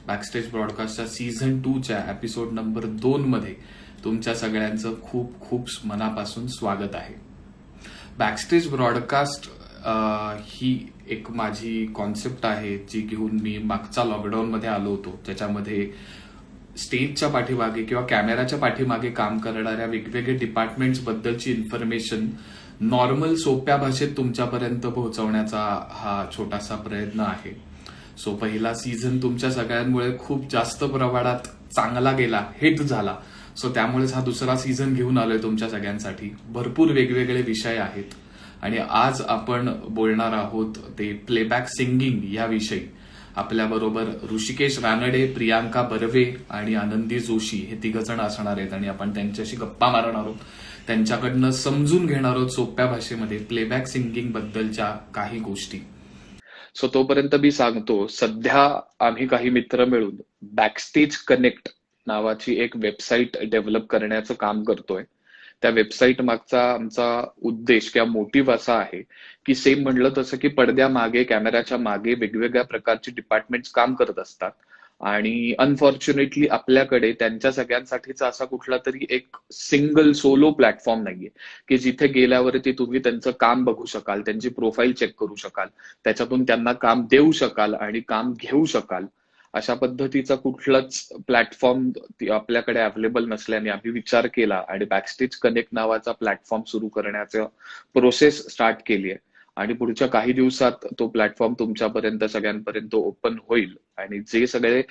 Backstage ब्रॉडकास्टच्या season 2च्या episode number 2 मध्ये तुमच्या सगळ्यांचं खूप खूप मनापासून स्वागत आहे. बॅकस्टेज ब्रॉडकास्ट ही एक माझी कॉन्सेप्ट आहे जी घेऊन मी मागच्या लॉकडाऊनमध्ये आलो होतो, ज्याच्यामध्ये स्टेजच्या पाठीमागे किंवा कॅमेराच्या पाठीमागे काम करणाऱ्या वेगवेगळे डिपार्टमेंट्स बद्दलची इन्फॉर्मेशन नॉर्मल सोप्या भाषेत तुमच्यापर्यंत पोहोचवण्याचा हा छोटासा प्रयत्न आहे. सो पहिला सीझन तुमच्या सगळ्यांमुळे खूप जास्त प्रमाणात चांगला गेला, हिट झाला. सो त्यामुळेच हा दुसरा सीझन घेऊन आलोय तुमच्या सगळ्यांसाठी. भरपूर वेगवेगळे विषय आहेत आणि आज आपण बोलणार आहोत ते प्लेबॅक सिंगिंग याविषयी. आपल्याबरोबर ऋषिकेश रानडे, प्रियांका बर्वे आणि आनंदी जोशी हे तिघजण असणार आहेत आणि आपण त्यांच्याशी गप्पा मारणार आहोत. त्यांच्याकडनं समजून घेणार आहोत सोप्या भाषेमध्ये प्लेबॅक सिंगिंग बद्दलच्या काही गोष्टी. सो तोपर्यंत मी सांगतो, सध्या आम्ही काही मित्र मिळून बॅकस्टेज कनेक्ट नावाची एक वेबसाईट डेव्हलप करण्याचं काम करतोय. त्या वेबसाईट मागचा आमचा उद्देश किंवा मोटिव्ह असा आहे की सेम म्हणलं तसं की पडद्यामागे, कॅमेराच्या मागे वेगवेगळ्या प्रकारचे डिपार्टमेंट्स काम करत असतात आणि अनफॉर्च्युनेटली आपल्याकडे त्यांच्या सगळ्यांसाठीचा असा कुठला तरी एक सिंगल सोलो प्लॅटफॉर्म नाहीये की जिथे गेल्यावरती तुम्ही त्यांचं काम बघू शकाल, त्यांची प्रोफाईल चेक करू शकाल, त्याच्यातून त्यांना काम देऊ शकाल आणि काम घेऊ शकाल. अशा पद्धतीचा कुठलाच प्लॅटफॉर्म आपल्याकडे अवेलेबल नसल्याने आम्ही विचार केला आणि बॅकस्टेज कनेक्ट नावाचा प्लॅटफॉर्म सुरू करण्याचं प्रोसेस स्टार्ट केली आहे आणि पुढच्या काही दिवसात तो प्लॅटफॉर्म तुमच्यापर्यंत सगळ्यांपर्यंत ओपन होईल आणि जे सगळे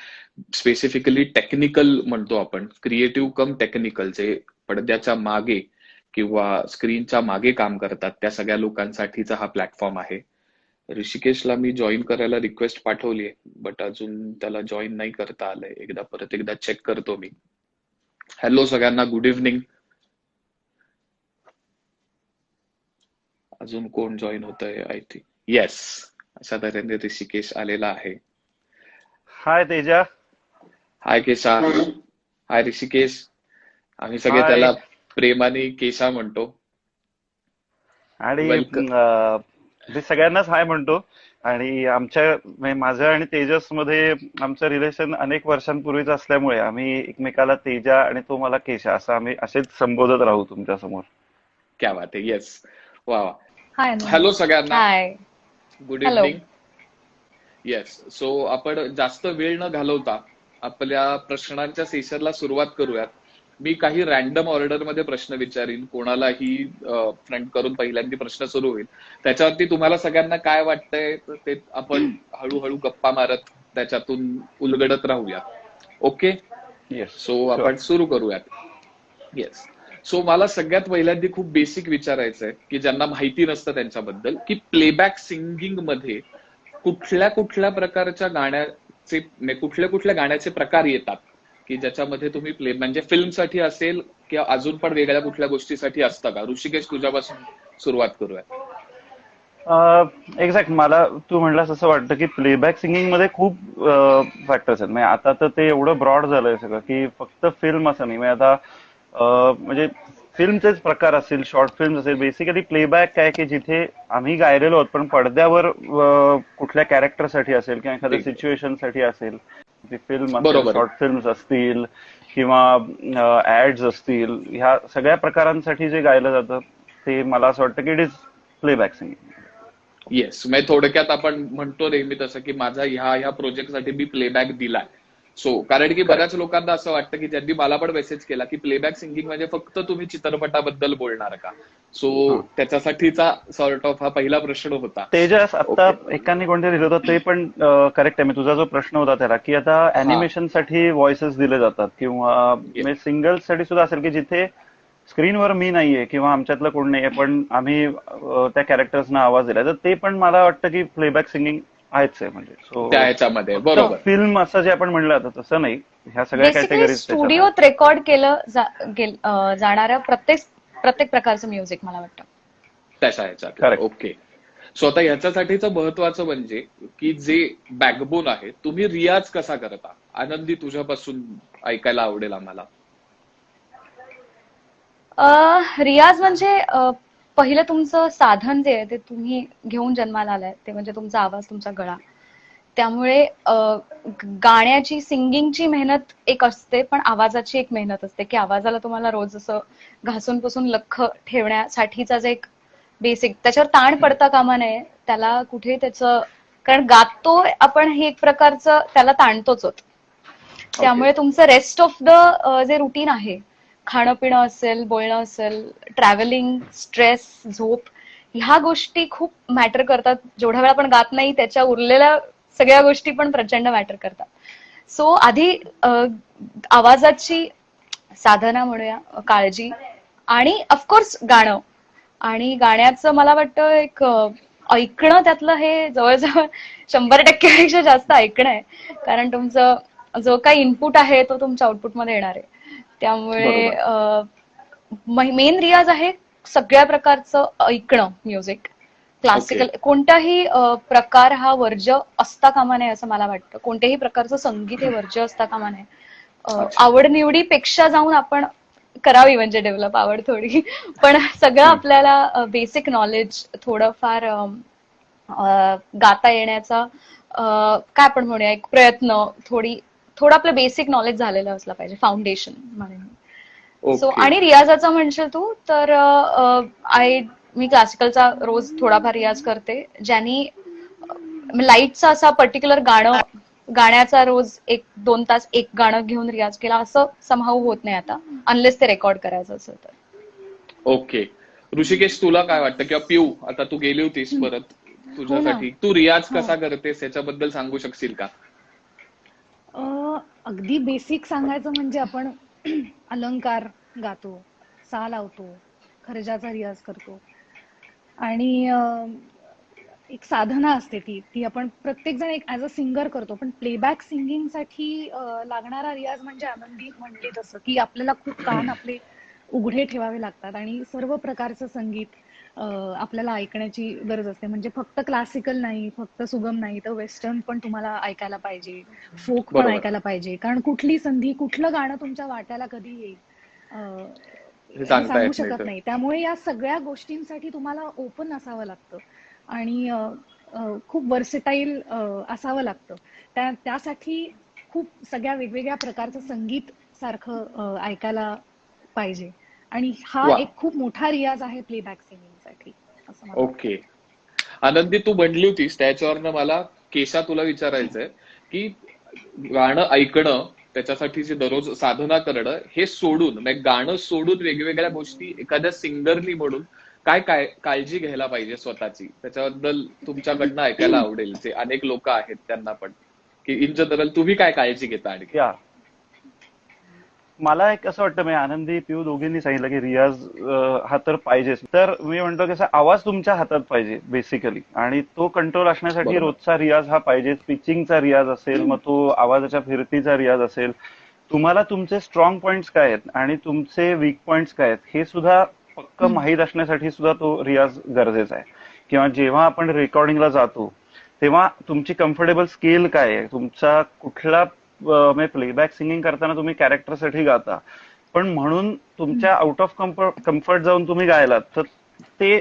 स्पेसिफिकली टेक्निकल म्हणतो आपण, क्रिएटिव्ह कम टेक्निकल, जे पडद्याच्या मागे किंवा स्क्रीनच्या मागे काम करतात त्या सगळ्या लोकांसाठीचा हा प्लॅटफॉर्म आहे. ऋषिकेशला मी जॉईन करायला रिक्वेस्ट पाठवली आहे, बट अजून त्याला जॉईन नाही करता आलंय. परत एकदा चेक करतो मी. हॅलो सगळ्यांना, गुड इव्हनिंग. अजून कोण जॉईन होत आहे? आय थिंक येस, अशा तऱ्हेने ऋषिकेश आलेला आहे. हाय तेजा. हाय केशा. हाय ऋषिकेश. आम्ही सगळे हाय. त्याला प्रेमाने केशा म्हणतो. आणि वेलकम. मी सगळ्यांनाच हाय म्हणतो. आणि म्हणजे माझं आणि तेजस मध्ये आमचं रिलेशन अनेक वर्षांपूर्वीच असल्यामुळे आम्ही एकमेकाला तेजा आणि तो मला केशा असं आम्ही असेच संबोधत राहू तुमच्या समोर. क्या बात आहे. येस, वा वा. हाय हॅलो सगळ्यांना, hi. Good hello. Evening. Yes, so आपण जास्त वेळ न घालवता आपल्या प्रश्नांच्या सेशनला सुरुवात करूयात. मी काही रॅन्डम ऑर्डरमध्ये प्रश्न विचारीन, कोणालाही फ्रंट करून पहिल्यांदा प्रश्न सुरू होईल. त्याच्यावरती तुम्हाला सगळ्यांना काय वाटतंय ते आपण हळूहळू गप्पा मारत त्याच्यातून उलगडत राहूया. ओके, येस, सो आपण सुरू करूयात. येस, सो मला सगळ्यात पहिल्यांदा खूप बेसिक विचारायचंय की ज्यांना माहिती नसतं त्यांच्याबद्दल, की प्लेबॅक सिंगिंग मध्ये कुठल्या कुठल्या प्रकारच्या कुठल्या कुठल्या गाण्याचे प्रकार येतात की ज्याच्यामध्ये तुम्ही म्हणजे फिल्मसाठी असेल किंवा अजून पण वेगळ्या कुठल्या गोष्टीसाठी असतं का? ऋषिकेश, तुझ्यापासून सुरुवात करूया. एक्झॅक्ट. मला तू म्हणलास असं वाटतं की प्लेबॅक सिंगिंग मध्ये खूप फॅक्टर्स आहेत. म्हणजे आता तर ते एवढं ब्रॉड झालंय सगळं की फक्त फिल्म असं नाही. म्हणजे आता म्हणजे फिल्मचेच प्रकार असतील, शॉर्ट फिल्म असेल. बेसिकली प्लेबॅक काय की जिथे आम्ही गायलेलो आहोत पण पडद्यावर कुठल्या कॅरेक्टरसाठी असेल किंवा एखाद्या सिच्युएशनसाठी असेल, फिल्म असेल, शॉर्ट फिल्म्स असतील किंवा ऍड्स असतील, ह्या सगळ्या प्रकारांसाठी जे गायलं जातं ते मला असं वाटतं की it is playback singing. Yes, म्हणजे थोडक्यात आपण म्हणतो नेहमी तसं की माझा ह्या प्रोजेक्टसाठी मी प्लेबॅक दिलाय. सो कारण की बऱ्याच लोकांना असं वाटतं की ज्यांनी मला पण मेसेज केला की प्लेबॅक सिंगिंग म्हणजे फक्त तुम्ही चित्रपटाबद्दल बोलणार का? सो त्याच्यासाठीचा सॉर्ट ऑफ हा पहिला प्रश्न होता. तेजस, आता एकाने कोणते दिलं होतं ते पण करेक्ट आहे. मी तुझा जो प्रश्न होता त्याला की आता अॅनिमेशनसाठी व्हॉइसेस दिले जातात किंवा सिंगल साठी सुद्धा असेल की जिथे स्क्रीनवर मी नाहीये किंवा आमच्यातलं कोण नाहीये पण आम्ही त्या कॅरेक्टर्सना आवाज दिलाय, तर ते पण मला वाटतं की प्लेबॅक सिंगिंग आहेच आहे. म्हणजे त्या ह्याच्यामध्ये बरोबर फिल्म असं जे आपण म्हणलं जातं तसं नाही. ह्या सगळ्या कॅटेगरीज स्टुडिओत रेकॉर्ड केलं जाणाऱ्या प्रत्येक प्रकारचं म्युझिक मला वाटतं त्याच्या ह्याच्यात. ओके, सो आता ह्याच्यासाठीचं महत्वाचं म्हणजे की जे बॅकबोन आहे, तुम्ही रियाज कसा करता? आनंदी, तुझ्यापासून ऐकायला आवडेल आम्हाला. रियाज म्हणजे पहिलं तुमचं साधन जे आहे ते तुम्ही घेऊन जन्माला आलाय ते म्हणजे तुमचा आवाज, तुमचा गळा. त्यामुळे गाण्याची सिंगिंगची मेहनत एक असते, पण आवाजाची एक मेहनत असते की आवाजाला तुम्हाला रोज असं घासून पुसून लख्ख ठेवण्यासाठीचा जे एक बेसिक त्याच्यावर ताण पडता कामा नये. त्याला कुठे त्याचं, कारण गातो आपण हे एक प्रकारचं त्याला ताणतोच होत. त्यामुळे तुमचं रेस्ट ऑफ द जे रुटीन आहे, खाणं पिणं असेल, बोलणं असेल, ट्रॅव्हलिंग, स्ट्रेस, झोप, ह्या गोष्टी खूप मॅटर करतात. जेवढ्या वेळा आपण गात नाही त्याच्या उरलेल्या सगळ्या गोष्टी पण प्रचंड मॅटर करतात. सो आधी आवाजाची साधना म्हणूया, काळजी, आणि ऑफकोर्स गाणं. आणि गाण्याचं मला वाटतं एक ऐकणं त्यातलं हे जवळजवळ 100% जास्त ऐकणं आहे. कारण तुमचं जो काही इनपुट आहे तो तुमच्या आउटपुटमध्ये येणार आहे. त्यामुळे मेन रियाज आहे सगळ्या प्रकारचं ऐकणं म्युझिक. क्लासिकल कोणताही प्रकार हा वर्ज्य असता कामा नये असं मला वाटतं. कोणत्याही प्रकारचं संगीत हे वर्ज्य असता कामा नये. आवडनिवडीपेक्षा जाऊन आपण करावी म्हणजे डेव्हलप आवड थोडी, पण सगळं आपल्याला बेसिक नॉलेज, थोडंफार गाता येण्याचा काय आपण म्हणूया एक प्रयत्न, थोडं आपलं बेसिक नॉलेज झालेलं असलं पाहिजे, फाउंडेशन म्हणून. सो आणि रियाजाचा म्हणशील तू तर मी क्लासिकलचा रोज थोडाफार रियाज करते, ज्यांनी लाईटचा असा पर्टिक्युलर गाण्याचा रोज 1-2 तास एक गाणं घेऊन रियाज केला असं समहाऊ होत नाही आता, अनलेस ते रेकॉर्ड करायचं असेल तर. ओके. ऋषिकेश, तुला काय वाटतं? किंवा पिऊ, आता तू गेली होतीस परत तुझ्यासाठी, तू रियाज कसा करतेस याच्याबद्दल सांगू शकशील का? अगदी बेसिक सांगायचं म्हणजे आपण अलंकार गातो, सा लावतो, खर्जाचा रियाज करतो, आणि एक साधना असते ती आपण प्रत्येक जण एक ऍज अ सिंगर करतो. पण प्लेबॅक सिंगिंगसाठी लागणारा रियाज म्हणजे आनंदी म्हणली तसं की आपल्याला खूप कान आपले उघडे ठेवावे लागतात आणि सर्व प्रकारचं संगीत आपल्याला ऐकण्याची गरज असते. म्हणजे फक्त क्लासिकल नाही, फक्त सुगम नाही, तर वेस्टर्न पण तुम्हाला ऐकायला पाहिजे, फोक पण ऐकायला पाहिजे. कारण कुठली संधी, कुठलं गाणं तुमच्या वाट्याला कधी येईल हे सांगू शकत नाही. त्यामुळे या सगळ्या गोष्टींसाठी तुम्हाला ओपन असावं लागतं आणि खूप वर्सेटाईल असावं लागतं. त्यासाठी खूप सगळ्या वेगवेगळ्या प्रकारचं संगीत सारखं ऐकायला पाहिजे. आणि हा एक खूप मोठा रियाज आहे प्लेबॅक सिंगिंगसाठी असं मला वाटतं. ओके. आनंदी, तू बनली होतीस त्याच्यावरनं मला केशा तुला विचारायचंय की गाणं ऐकणं, त्याच्यासाठी जे दररोज साधना करणं, हे सोडून म्हणजे गाणं सोडून वेगवेगळ्या गोष्टी एखाद्या सिंगरनी म्हणून काय काय काळजी घ्यायला पाहिजे स्वतःची, त्याच्याबद्दल तुमच्याकडनं ऐकायला आवडेल. जे अनेक लोक आहेत त्यांना पण, की इन जनरल तुम्ही काय काळजी घेता? आणखी मला एक असं वाटतं, मी आनंदी पिऊ दोघींनी सांगितलं की रियाज हा तर पाहिजेच. तर मी म्हणतो की आवाज तुमच्या हातात पाहिजे बेसिकली, आणि तो कंट्रोल असण्यासाठी रोजचा रियाज हा पाहिजे. पिचिंगचा रियाज असेल, मग तो आवाजाच्या फिरतीचा रियाज असेल. तुम्हाला तुमचे स्ट्रॉंग पॉइंट्स काय आहेत आणि तुमचे वीक पॉइंट्स काय आहेत हे सुद्धा पक्क माहीत असण्यासाठी सुद्धा तो रियाज गरजेचा आहे. किंवा जेव्हा आपण रेकॉर्डिंगला जातो तेव्हा तुमची कम्फर्टेबल स्केल काय आहे, तुमचा कुठला प्लेबॅक सिंगिंग करताना तुम्ही कॅरेक्टरसाठी गाता, पण म्हणून तुमच्या आउट ऑफ कम्फर्ट जाऊन तुम्ही गायलात तर ते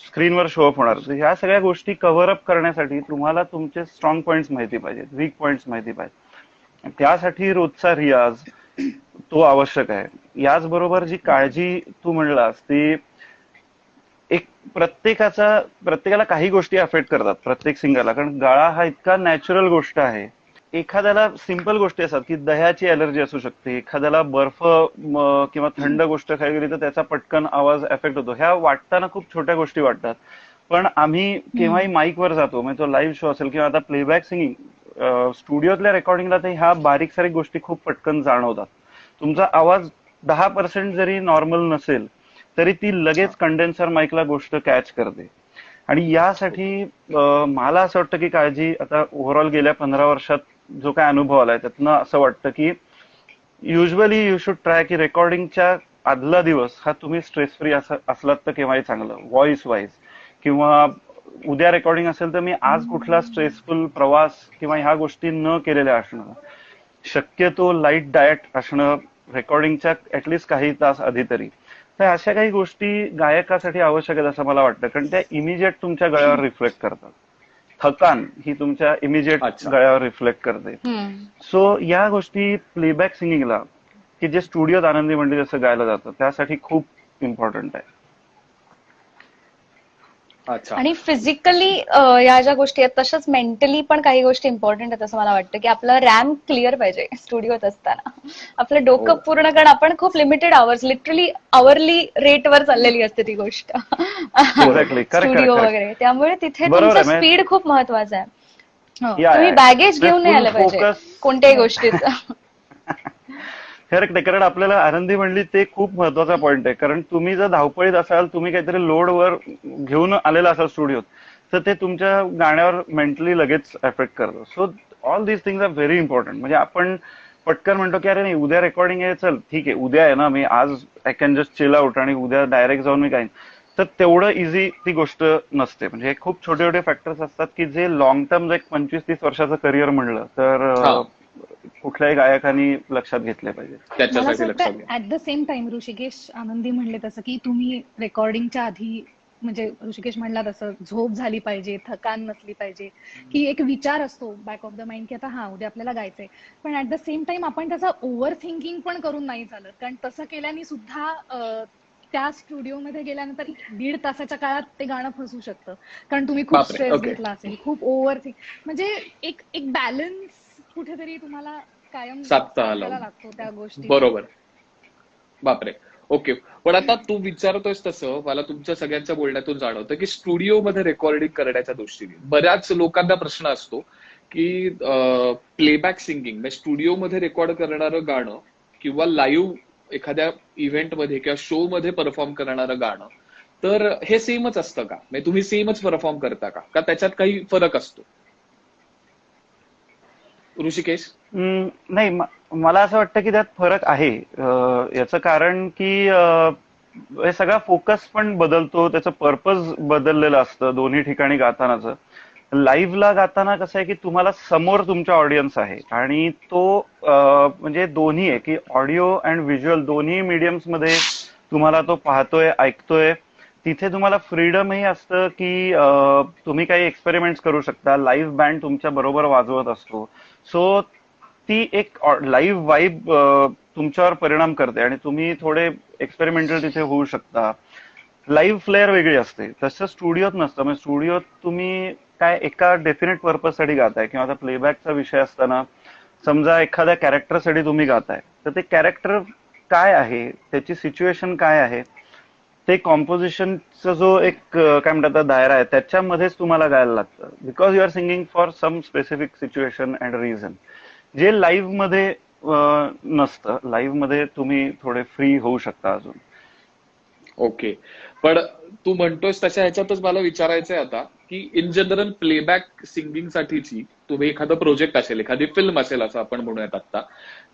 स्क्रीनवर शो अप होणार. ह्या सगळ्या गोष्टी कव्हर अप करण्यासाठी तुम्हाला तुमचे स्ट्रॉंग पॉइंट्स माहिती पाहिजेत, वीक पॉइंट्स माहिती पाहिजेत. त्यासाठी रोजचा रियाज तो आवश्यक आहे. याचबरोबर जी काळजी तू म्हणलास ती एक प्रत्येकाला काही गोष्टी अफेक्ट करतात, प्रत्येक सिंगरला. कारण गळा हा इतका नॅचरल गोष्ट आहे. एखाद्याला सिंपल गोष्टी असतात की दह्याची अलर्जी असू शकते, एखाद्याला बर्फ किंवा थंड गोष्ट खायला गेली तर त्याचा पटकन आवाज एफेक्ट होतो. ह्या वाटताना खूप छोट्या गोष्टी वाटतात, पण आम्ही केव्हाही माईकवर जातो, म्हणजे तो लाईव्ह शो असेल किंवा आता प्लेबॅक सिंगिंग स्टुडिओतल्या रेकॉर्डिंगला, तर ह्या बारीक सारीक गोष्टी खूप पटकन जाणवतात. तुमचा आवाज 10% जरी नॉर्मल नसेल तरी ती लगेच कंडेन्सर माईकला गोष्ट कॅच करते. आणि यासाठी मला असं वाटतं की काळजी, आता ओव्हरऑल गेल्या 15 वर्षात जो काय अनुभव आलाय त्यातनं असं वाटतं की युजली यू शुड ट्राय की रेकॉर्डिंगच्या आदला दिवस हा तुम्ही स्ट्रेस फ्री असलात तर केव्हाही चांगलं, व्हॉइस वाईज. किंवा उद्या रेकॉर्डिंग असेल तर मी आज कुठला स्ट्रेसफुल प्रवास किंवा ह्या गोष्टी न केलेल्या असणं, शक्यतो लाईट डाएट असणं रेकॉर्डिंगच्या ऍटलिस्ट काही तास आधी तरी. तर अशा काही गोष्टी गायकासाठी आवश्यक आहेत असं मला वाटतं, कारण त्या इमिजिएट तुमच्या गळ्यावर रिफ्लेक्ट करतात. थकान ही तुमच्या इमिजिएट अच्छा. गळ्यावर रिफ्लेक्ट करते. हम्म. सो या गोष्टी प्लेबॅक सिंगिंगला, की जे स्टुडिओत आनंदी मंडळी जसं गायलं जातं, त्यासाठी खूप इम्पॉर्टंट आहे. अच्छा. आणि फिजिकली या ज्या गोष्टी आहेत तशाच मेंटली पण काही गोष्टी इम्पॉर्टंट आहेत असं मला वाटतं, की आपलं रॅम क्लिअर पाहिजे स्टुडिओत असताना. आपलं डोकं हो. पूर्ण, कारण आपण खूप लिमिटेड आवर्स, लिटरली आवरली रेटवर चाललेली असते ती गोष्ट. Exactly, correct studio correct. वगैरे, त्यामुळे तिथे बरोबर तुमचं आहे. म्हणजे स्पीड खूप महत्वाचं आहे. या तुम्ही बॅगेज घेऊन नाही फुल आलं पाहिजे फोकस. कोणत्याही गोष्टीचं. करेक्ट आहे, कारण आपल्याला आनंदी म्हणली ते खूप महत्वाचा पॉईंट आहे. कारण तुम्ही जर धावपळीत असाल, तुम्ही काहीतरी लोडवर घेऊन आलेला असाल स्टुडिओत, तर ते तुमच्या गाण्यावर मेंटली लगेच एफेक्ट करतं. So all these things are very important. म्हणजे आपण पटकन म्हणतो की अरे नाही, उद्या रेकॉर्डिंग आहे, चल ठीक आहे, उद्या आहे ना, मी आज I can just chill out आणि उद्या डायरेक्ट जाऊन मी गाईन. तर तेवढं इझी ती गोष्ट नसते. म्हणजे हे खूप छोटे छोटे फॅक्टर्स असतात की जे लॉंग टर्म, एक 25-30 वर्षाचं करिअर म्हणलं तर हा. कुठल्याही गायकांनी लक्षात घेतले पाहिजे. मला असं त्याच्यासाठी लक्षात वाटतं घ्या. At the same time Rishikesh आनंदी म्हणले तसं की तुम्ही रेकॉर्डिंगच्या आधी, म्हणजे ऋषिकेश म्हणला तसं झोप झाली पाहिजे, थकान नसली पाहिजे, की एक विचार असतो बॅक ऑफ द माइंड की आता हा उद्या आपल्याला गायचंय. पण ऍट द सेम टाइम आपण त्याचा ओव्हर थिंकिंग पण करून नाही चालत, कारण तसं केल्याने सुद्धा त्या स्टुडिओमध्ये गेल्यानंतर 1.5 तासाच्या काळात ते गाणं फसू शकतं, कारण तुम्ही खूप बापरे. Stress okay. घेतला असेल, खूप ओव्हर थिंक. म्हणजे एक एक बॅलन्स कुठेतरी तुम्हाला कायम साधता आलं. साधायला लागतो त्या गोष्टीचा. बरोबर. बापरे. ओके. पण आता तू विचारतोयस तसं मला तुमच्या सगळ्यांच्या बोलण्यातून जाणवतं की स्टुडिओमध्ये रेकॉर्डिंग करण्याच्या दृष्टीने बऱ्याच लोकांना प्रश्न असतो की प्लेबॅक सिंगिंग म्हणजे स्टुडिओमध्ये रेकॉर्ड करणारं गाणं किंवा लाईव्ह एखाद्या इव्हेंटमध्ये किंवा शो मध्ये परफॉर्म करणारं गाणं, तर हे सेमच असतं का? म्हणजे तुम्ही सेमच परफॉर्म करता का त्याच्यात काही फरक असतो? ऋषिकेश. नाही, मला असं वाटतं की त्यात फरक आहे. याचं कारण की हे सगळा फोकस पण बदलतो, त्याचं पर्पज बदललेलं असतं दोन्ही ठिकाणी गातानाचं. लाईव्हला गाताना कसं आहे की तुम्हाला समोर तुमचा ऑडियन्स आहे आणि तो म्हणजे दोन्ही आहे की ऑडिओ अँड व्हिज्युअल दोन्ही मीडियम्स मध्ये तुम्हाला तो पाहतोय, ऐकतोय. तिथे तुम्हाला फ्रीडमही असतं की तुम्ही काही एक्सपेरिमेंट्स करू शकता. लाईव्ह बँड तुमच्या बरोबर वाजवत असतो. सो ती एक लाईव्ह वाईब तुमच्यावर परिणाम करते आणि तुम्ही थोडे एक्सपेरिमेंटल तिथे होऊ शकता. लाईव्ह फ्लेअर वेगळी असते, तसं स्टुडिओत नसतं. म्हणजे स्टुडिओत तुम्ही काय एका डेफिनेट पर्पजसाठी गाताय, किंवा आता प्लेबॅकचा विषय असताना समजा एखाद्या कॅरेक्टरसाठी तुम्ही गाताय, तर ते कॅरेक्टर काय आहे, त्याची सिच्युएशन काय आहे, ते कॉम्पोजिशनचा जो एक काय म्हणतात दायरा आहे, त्याच्यामध्येच तुम्हाला गायला लागतं. Because you are singing for some specific situation and reason, जे लाईव्ह मध्ये नसतं. लाईव्ह मध्ये तुम्ही थोडे फ्री होऊ शकता अजून. ओके. पण तू म्हणतोयस तशा ह्याच्यातच मला विचारायचंय आता की इन जनरल प्लेबॅक सिंगिंग साठीची तुम्ही एखादं प्रोजेक्ट असेल, एखादी फिल्म असेल असं आपण म्हणूयात आता,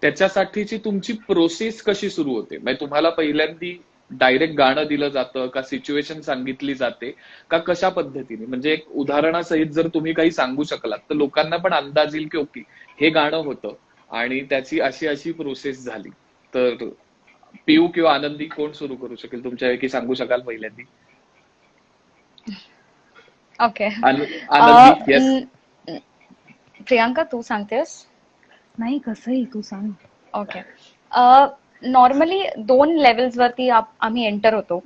त्याच्यासाठीची तुमची प्रोसेस कशी सुरू होते? म्हणजे तुम्हाला पहिल्यांदी डायरेक्ट गाणं दिलं जातं का, सिच्युएशन सांगितली जाते का, कशा पद्धतीने? म्हणजे एक उदाहरणासहित जर तुम्ही काही सांगू शकलात तर लोकांना पण अंदाज येईल की ओके हे गाणं होतं आणि त्याची अशी अशी प्रोसेस झाली. तर पियू किंवा आनंदी कोण सुरू करू शकेल तुमच्यापैकी? सांगू शकाल पहिल्यांदी? ओके. आनंदी. येस. प्रियांका, तू सांगतेस? नाही, कसंही तू सांग. ओके. नॉर्मली 2 लेवल्स वरती आम्ही एंटर होतो.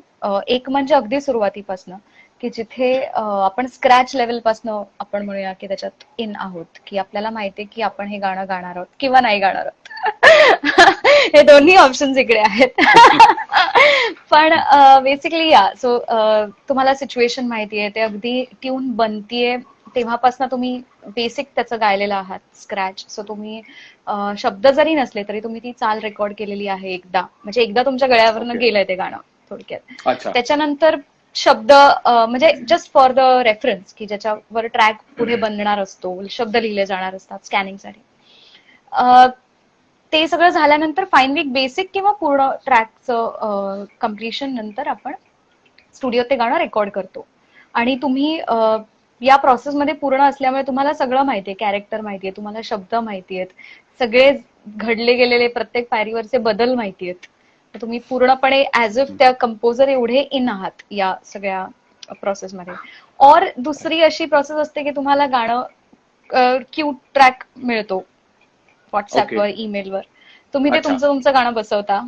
एक म्हणजे अगदी सुरुवातीपासनं, की जिथे आपण स्क्रॅच लेवल पासनं आपण म्हणूया की त्याच्यात इन आहोत, की आपल्याला माहितीये की आपण हे गाणं गाणार आहोत किंवा नाही गाणार आहोत. हे दोन्ही ऑप्शन्स इकडे आहेत. पण बेसिकली सो तुम्हाला सिच्युएशन माहितीये, ते अगदी ट्यून बनतीये तेव्हापासून तुम्ही बेसिक त्याचं गायलेलं आहात स्क्रॅच. सो तुम्ही शब्द जरी नसले तरी तुम्ही ती चाल रेकॉर्ड केलेली आहे एकदा, म्हणजे एकदा तुमच्या गळ्यावरनं ओके. गेलंय ते गाणं थोडक्यात. अच्छा. त्याच्यानंतर शब्द म्हणजे जस्ट फॉर द रेफरन्स, की ज्याच्यावर ट्रॅक पुढे बनणार असतो, शब्द लिहिले जाणार असतात स्कॅनिंगसाठी. ते सगळं झाल्यानंतर फायनली बेसिक किंवा पूर्ण ट्रॅकचं कम्प्लिशन नंतर आपण स्टुडिओत ते गाणं रेकॉर्ड करतो. आणि तुम्ही या प्रोसेसमध्ये पूर्ण असल्यामुळे तुम्हाला सगळं माहितीये, कॅरेक्टर माहितीये, तुम्हाला शब्द माहितीयेत, सगळे घडले गेलेले प्रत्येक पायरीवरचे बदल माहितीयेत. तुम्ही पूर्णपणे ऍज इफ त्या कंपोजर एवढे इन आहात या सगळ्या प्रोसेसमध्ये. और दुसरी अशी प्रोसेस असते की तुम्हाला गाणं क्यूट ट्रॅक मिळतो व्हॉट्सअपवर, ईमेलवर. तुम्ही ते अच्छा. तुमचं गाणं बसवता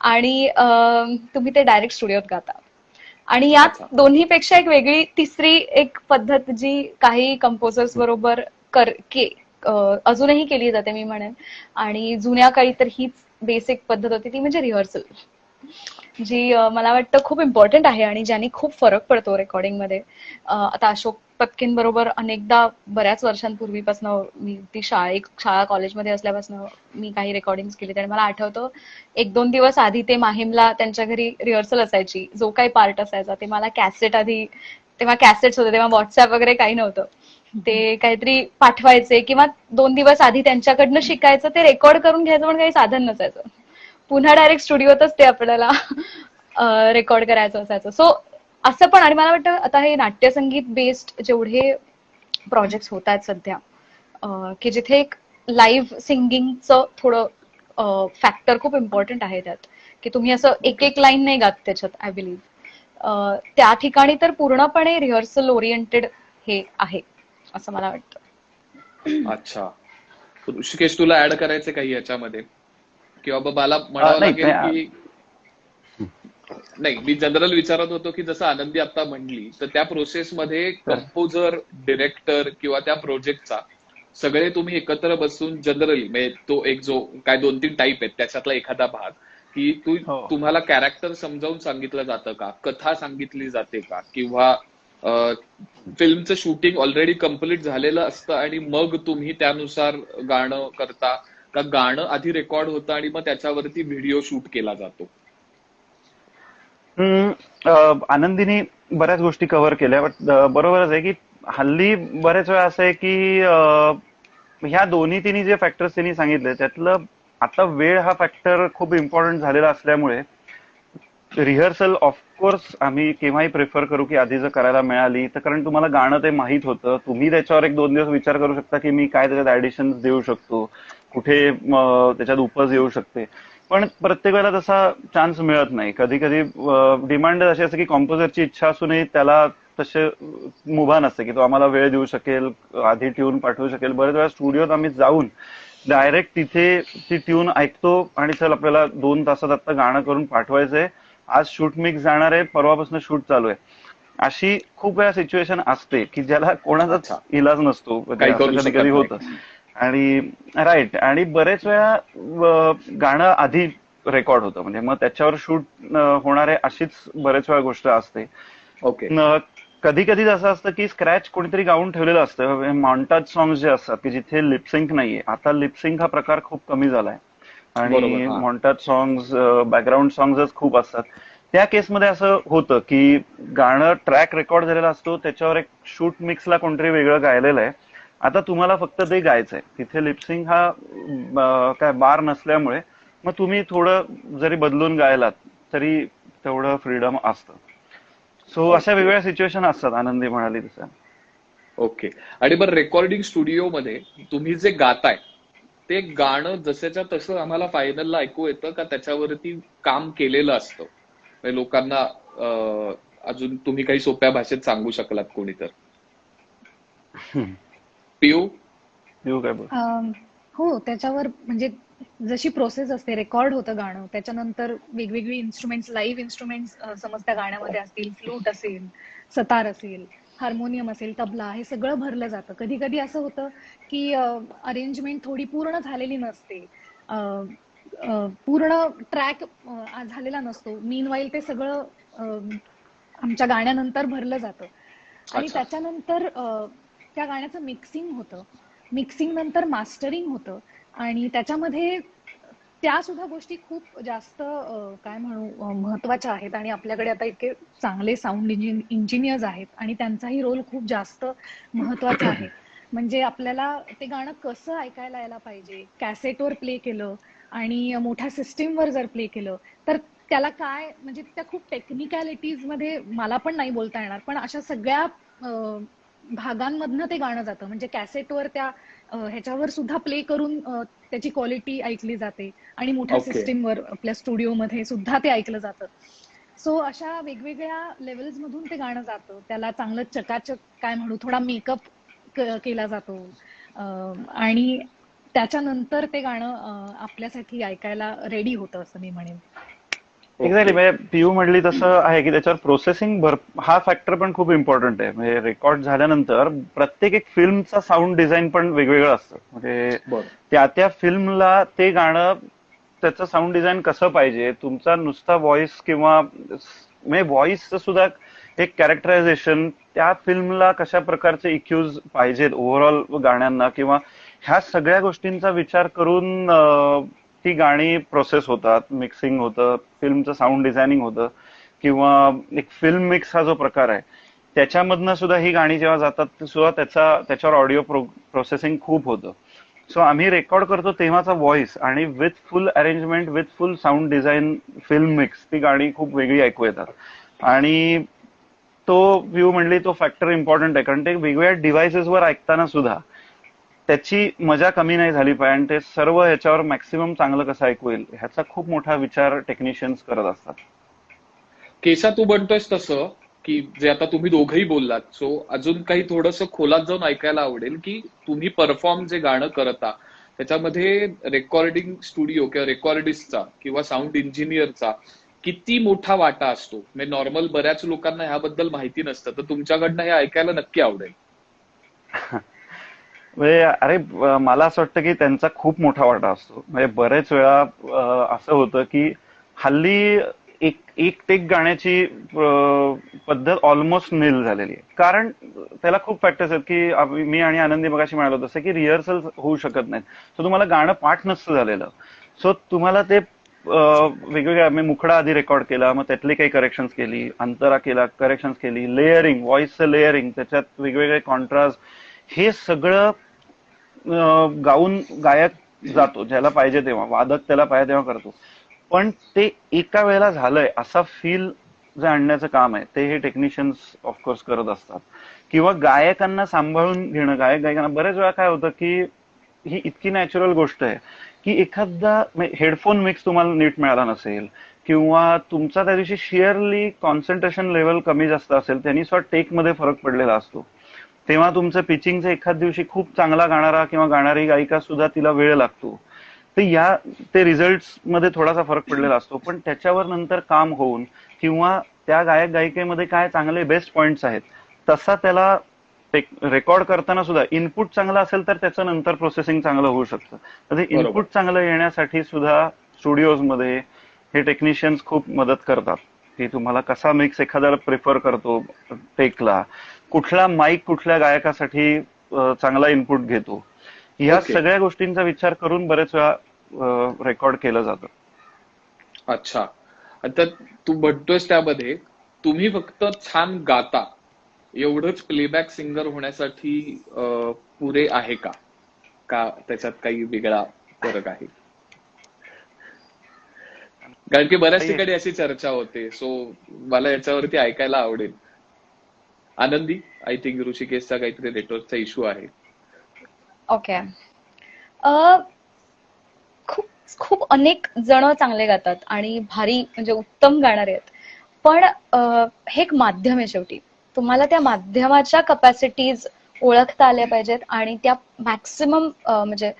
आणि तुम्ही ते डायरेक्ट स्टुडिओत गाता. आणि यात अच्छा. दोन्हीपेक्षा एक वेगळी तिसरी एक पद्धत जी काही कंपोजर्स बरोबर अजूनही केली जाते मी म्हणेन, आणि जुन्या काळी तर हीच बेसिक पद्धत होती, ती म्हणजे रिहर्सल, जी मला वाटतं खूप इम्पॉर्टंट आहे आणि ज्याने खूप फरक पडतो रेकॉर्डिंगमध्ये. आता अशोक पत्कींबरोबर अनेकदा बऱ्याच वर्षांपूर्वीपासून मी ती शाळा कॉलेजमध्ये असल्यापासून मी काही रेकॉर्डिंग्स केली आणि मला आठवतं 1-2 दिवस आधी ते माहीमला त्यांच्या घरी रिहर्सल असायची. जो काही पार्ट असायचा ते मला कॅसेट आधी, तेव्हा कॅसेट्स होते, तेव्हा व्हॉट्सअप वगैरे काही नव्हतं. ते काहीतरी पाठवायचे किंवा 2 दिवस आधी त्यांच्याकडनं शिकायचं, ते रेकॉर्ड करून घ्यायचं, पण काही साधन नसायचं. पुन्हा डायरेक्ट स्टुडिओतच ते आपल्याला रेकॉर्ड करायचं असायचं. सो असं पण. आणि मला वाटतं आता हे नाट्यसंगीत बेस्ड जेवढे प्रोजेक्ट्स होत आहेत सध्या, की जिथे एक लाईव्ह सिंगिंगचं थोडं फॅक्टर खूप इम्पॉर्टंट आहे त्यात, की तुम्ही असं एक एक लाईन नाही गात त्याच्यात, आय बिलीव्ह. त्या ठिकाणी तर पूर्णपणे रिहर्सल ओरिएंटेड हे आहे, असं मला वाटतं. अच्छा. ऋषिकेश, तुला ऍड करायचं काही याच्यामध्ये, किंवा मला म्हणावं नाही लागेल की नाही, मी जनरल विचारत होतो की जसं आनंदी आता म्हणली, तर त्या प्रोसेसमध्ये कंपोजर, डिरेक्टर किंवा त्या प्रोजेक्टचा सगळे तुम्ही एकत्र बसून जनरली, म्हणजे तो एक जो काय 2-3 टाईप आहेत त्याच्यातला एखादा भाग, की हो. तुम्हाला कॅरेक्टर समजावून सांगितलं जातं का, कथा सांगितली जाते का, किंवा फिल्मचं शूटिंग ऑलरेडी कम्प्लीट झालेलं असतं आणि मग तुम्ही त्यानुसार गाणं करता, का गाणं आधी रेकॉर्ड होतं आणि मग त्याच्यावरती व्हिडिओ शूट केला जातो? आनंदीने बऱ्याच गोष्टी कव्हर केल्या, बट बरोबरच आहे की हल्ली बरेच वेळा असं आहे की ह्या दोन्ही तिन्ही जे फॅक्टर्स त्यांनी सांगितले त्यातलं आता वेळ हा फॅक्टर खूप इम्पॉर्टंट झालेला असल्यामुळे रिहर्सल ऑफकोर्स आम्ही केव्हाही प्रिफर करू की आधी जर करायला मिळाली तर, कारण तुम्हाला गाणं ते माहीत होतं, तुम्ही त्याच्यावर 1-2 दिवस विचार करू शकता की मी काय त्याच्यात ऍडिशन देऊ शकतो, कुठे त्याच्यात उपज येऊ शकते. पण प्रत्येक वेळेला तसा चान्स मिळत नाही. कधी कधी डिमांड अशी असते की कॉम्पोजरची इच्छा असूनही त्याला तसे मुभा नसते की तो आम्हाला वेळ देऊ शकेल, आधी ट्यून पाठवू शकेल. बरेच वेळा स्टुडिओत आम्ही जाऊन डायरेक्ट तिथे ती ट्यून ऐकतो आणि चल आपल्याला 2 तासात आता गाणं करून पाठवायचंय, आज शूट मिक्स जाणार आहे, परवापासून शूट चालू आहे. अशी खूप वेळा सिच्युएशन असते की ज्याला कोणाचाच अच्छा. इलाज नसतो, म्हणजे काही असं करू कधी शकत कधी नाही. होतं. आणि राईट, आणि बरेच वेळा गाणं आधी रेकॉर्ड होतं, म्हणजे मग त्याच्यावर शूट होणार आहे अशीच बरेच वेळा गोष्ट असते. ओके. कधी कधी असं असतं की स्क्रॅच कोणीतरी गाऊन ठेवलेलं असतं, मॉन्टाज सॉंग्स जे असतात की जिथे लिपसिंक नाहीये. आता लिपसिंक हा प्रकार खूप कमी झालाय बरोबर. आणि हा. मॉन्टाज सॉंग्स, बॅकग्राऊंड सॉंग्सच खूप असतात. त्या केसमध्ये असं होतं की गाणं ट्रॅक रेकॉर्ड झालेला असतो, त्याच्यावर एक शूट मिक्सला कोणतरी वेगळं गायलेलं आहे, आता तुम्हाला फक्त ते गायचंय. तिथे लिपसिंग हा काय बार नसल्यामुळे मग तुम्ही थोडं जरी बदलून गायलात तरी तेवढं फ्रीडम असतं. सो अशा ओके. वेगवेगळ्या सिच्युएशन असतात, आनंदी म्हणाली तसं. ओके. आणि बरं, रेकॉर्डिंग स्टुडिओमध्ये तुम्ही जे गाताय ते गाणं जसंच्या तसं आम्हाला फायनलला ऐकू येतं का त्याच्यावरती काम केलेलं असतं? म्हणजे लोकांना अजून तुम्ही काही सोप्या भाषेत सांगू शकलात कोणी तर. पियू? येऊ काय बोल. हो, त्याच्यावर म्हणजे जशी प्रोसेस असते, रेकॉर्ड होतं गाणं, त्याच्यानंतर वेगवेगळी इन्स्ट्रुमेंट्स, लाईव्ह इन्स्ट्रुमेंट्स समज त्या गाण्यामध्ये असतील, फ्लूट असेल, सतार असेल, हार्मोनियम असेल, तबला, हे सगळं भरलं जातं. कधी कधी असं होतं की अरेंजमेंट थोडी पूर्ण झालेली नसते, पूर्ण ट्रॅक झालेला नसतो. मीनवाईल ते सगळं आमच्या गाण्यानंतर भरलं जातं आणि अच्छा. त्याच्यानंतर त्या गाण्याचं मिक्सिंग होतं. मिक्सिंग नंतर मास्टरिंग होतं आणि त्याच्यामध्ये त्या सुद्धा गोष्टी खूप जास्त काय म्हणू महत्वाच्या आहेत. आणि आपल्याकडे आता इतके चांगले साऊंड इंजिनियर्स आहेत आणि त्यांचाही रोल खूप जास्त महत्वाचा आहे. म्हणजे आपल्याला ते गाणं कसं ऐकायला यायला पाहिजे, कॅसेटवर प्ले केलं आणि मोठ्या सिस्टीमवर जर प्ले केलं तर त्याला काय, म्हणजे त्या खूप टेक्निकॅलिटीज मध्ये मला पण नाही बोलता येणार, पण अशा सगळ्या भागांमधनं ते गाणं जातं. म्हणजे कॅसेटवर त्या ह्याच्यावर सुद्धा प्ले करून त्याची क्वालिटी ऐकली जाते आणि मोठ्या ओके. सिस्टीमवर आपल्या स्टुडिओमध्ये सुद्धा ते ऐकलं जातं. सो अशा वेगवेगळ्या लेवल्स मधून ते गाणं जातं. त्याला चांगलं चकाचक काय म्हणू, थोडा मेकअप केला जातो. आणि त्याच्यानंतर ते गाणं आपल्यासाठी ऐकायला रेडी होतं असं मी म्हणेन. एक्झॅक्टली. म्हणजे पियू म्हणली तसं आहे की त्याच्यावर प्रोसेसिंग हा फॅक्टर पण खूप इम्पॉर्टंट आहे. म्हणजे रेकॉर्ड झाल्यानंतर प्रत्येक एक फिल्मचा साऊंड डिझाईन पण वेगवेगळं असतं. म्हणजे बरं. त्या फिल्मला ते गाणं त्याचं साऊंड डिझाईन कसं पाहिजे, तुमचा नुसता व्हॉइस किंवा म्हणजे व्हॉइसचं सुद्धा एक कॅरेक्टरायझेशन, त्या फिल्मला कशा प्रकारचे इक्यूज पाहिजेत ओव्हरऑल गाण्यांना, किंवा ह्या सगळ्या गोष्टींचा विचार करून ती गाणी प्रोसेस होतात, मिक्सिंग होतं, फिल्मचं साऊंड डिझायनिंग होतं, किंवा एक फिल्म मिक्स हा जो प्रकार आहे त्याच्यामधनं सुद्धा ही गाणी जेव्हा जातात ते सुद्धा त्याच्यावर ऑडिओ प्रोसेसिंग खूप होतं. सो आम्ही रेकॉर्ड करतो तेव्हाचा व्हॉइस आणि with full arrangement, with full sound design, film mix, ती गाणी खूप वेगळी ऐकू येतात. आणि तो व्ह्यू म्हणली तो फॅक्टर इम्पॉर्टंट आहे, कारण ते वेगवेगळ्या डिव्हायसेसवर ऐकताना सुद्धा त्याची मजा कमी नाही झाली पाहिजे आणि ते सर्व ह्याच्यावर मॅक्सिमम चांगलं कसं ऐकू येईल ह्याचा खूप मोठा विचार टेक्निशियन्स करत असतात. केशा, तू म्हणतोयस तसं की जे आता तुम्ही दोघंही बोललात, सो अजून काही थोडंसं खोलात जाऊन ऐकायला आवडेल की तुम्ही परफॉर्म जे गाणं करता त्याच्यामध्ये रेकॉर्डिंग स्टुडिओ किंवा रेकॉर्डिस्टचा किंवा साऊंड इंजिनियरचा किती मोठा वाटा असतो. म्हणजे नॉर्मल बऱ्याच लोकांना ह्याबद्दल माहिती नसतं, तर तुमच्याकडनं हे ऐकायला नक्की आवडेल. म्हणजे अरे मला असं वाटतं की त्यांचा खूप मोठा वाटा असतो. म्हणजे बरेच वेळा असं होतं की हल्ली एक टेक गाण्याची पद्धत ऑलमोस्ट नील झालेली आहे, कारण त्याला खूप फॅक्टर्स आहेत की मी आणि आनंदी मगाशी म्हणालो तसं की रिहर्सल होऊ शकत नाहीत. सो तुम्हाला गाणं पाठ नसतं झालेलं, सो तुम्हाला ते वेगवेगळ्या मुखडा आधी रेकॉर्ड केला, मग त्यातली काही करेक्शन्स केली, अंतरा केला, करेक्शन्स केली, लेअरिंग, व्हॉइसचं लेअरिंग, त्याच्यात वेगवेगळे कॉन्ट्रास्ट, हे सगळं गाऊन गायक जातो ज्याला पाहिजे तेव्हा, वादक त्याला पाहिजे तेव्हा करतो. पण ते एका वेळेला झालंय असा फील जे आणण्याचं काम आहे ते हे टेक्निशियन्स ऑफकोर्स करत असतात. किंवा गायकांना सांभाळून घेणं, गायकांना बरेच वेळा काय होतं की ही इतकी नॅचरल गोष्ट आहे की एखादा हेडफोन मिक्स तुम्हाला नीट मिळाला नसेल, किंवा तुमचा त्या दिवशी शिअरली कॉन्सन्ट्रेशन लेवल कमी जास्त असेल, त्यांनी सुद्धा टेकमध्ये फरक पडलेला असतो. तेव्हा तुमचं पिचिंगचं एखाद दिवशी खूप चांगला गाणारा किंवा गाणारी गायिका सुद्धा तिला वेळ लागतो. ते रिझल्ट मध्ये थोडासा फरक पडलेला असतो, पण त्याच्यावर नंतर काम होऊन किंवा त्या गायक गायिकेमध्ये काय चांगले बेस्ट पॉइंट्स आहेत तसा त्याला रेकॉर्ड करताना सुद्धा इनपुट चांगलं असेल तर त्याचं नंतर प्रोसेसिंग चांगलं होऊ शकतं. तर ते इनपुट चांगलं येण्यासाठी सुद्धा स्टुडिओजमध्ये हे टेक्निशियन्स खूप मदत करतात की तुम्हाला कसा मिक्स एखाद्याला प्रिफर करतो टेकला, कुठला माईक कुठल्या गायकासाठी चांगला इनपुट घेतो, ह्या सगळ्या गोष्टींचा विचार करून बरेच वेळा रेकॉर्ड केलं जातं. अच्छा, आता तू म्हणतोयस त्यामध्ये तुम्ही फक्त छान गाता एवढंच प्लेबॅक सिंगर होण्यासाठी पुरे आहे का त्याच्यात काही वेगळा फरक आहे? कारण की बऱ्याच ठिकाणी अशी चर्चा होते, सो मला याच्यावरती ऐकायला आवडेल. आनंदी, आय थिंक ऋषिकेशचा काहीतरी नेटवर्कचा इश्यू आहे. ओके. खूप खूप अनेक जण चांगले गातात आणि भारी म्हणजे उत्तम गाणारे आहेत, पण हे एक माध्यम आहे. शेवटी तुम्हाला त्या माध्यमाच्या कपॅसिटीज ओळखता आल्या पाहिजेत आणि त्या मॅक्सिमम म्हणजे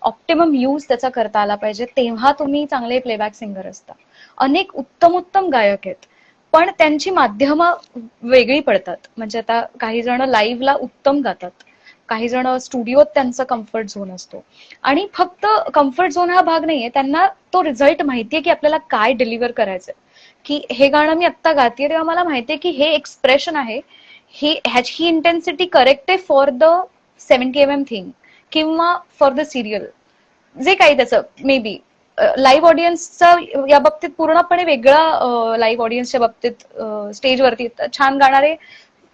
ऑप्टिमम यूज त्याचा करता आला पाहिजे, तेव्हा तुम्ही चांगले प्लेबॅक सिंगर असता. अनेक उत्तम उत्तम गायक आहेत, पण त्यांची माध्यमं वेगळी पडतात. म्हणजे आता काही जण लाईव्हला उत्तम गातात, काही जण स्टुडिओत त्यांचा कम्फर्ट झोन असतो. आणि फक्त कम्फर्ट झोन हा भाग नाहीये, त्यांना तो रिझल्ट माहितीये की आपल्याला काय डिलिव्हर करायचंय. की हे गाणं मी आत्ता गातेय तेव्हा मला माहितीये की हे एक्सप्रेशन आहे, ही इंटेन्सिटी करेक्ट आहे फॉर द 70 mm थिंग किंवा फॉर द सिरियल, जे काही त्याचं मे बी. लाईव्ह ऑडियन्सचा या बाबतीत पूर्णपणे वेगळा. लाईव्ह ऑडियन्सच्या बाबतीत स्टेजवरती छान गाणारे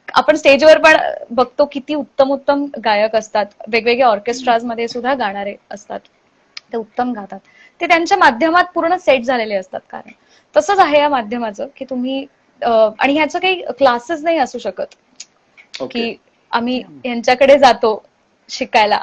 आपण स्टेजवर पण बघतो, किती उत्तम उत्तम गायक असतात, वेगवेगळ्या ऑर्केस्ट्राज मध्ये सुद्धा गाणारे असतात, ते उत्तम गातात. ते त्यांच्या माध्यमात पूर्ण सेट झालेले असतात. कारण तसंच आहे या माध्यमाचं की तुम्ही आणि ह्याचं काही क्लासेस नाही असू शकत की आम्ही यांच्याकडे जातो शिकायला,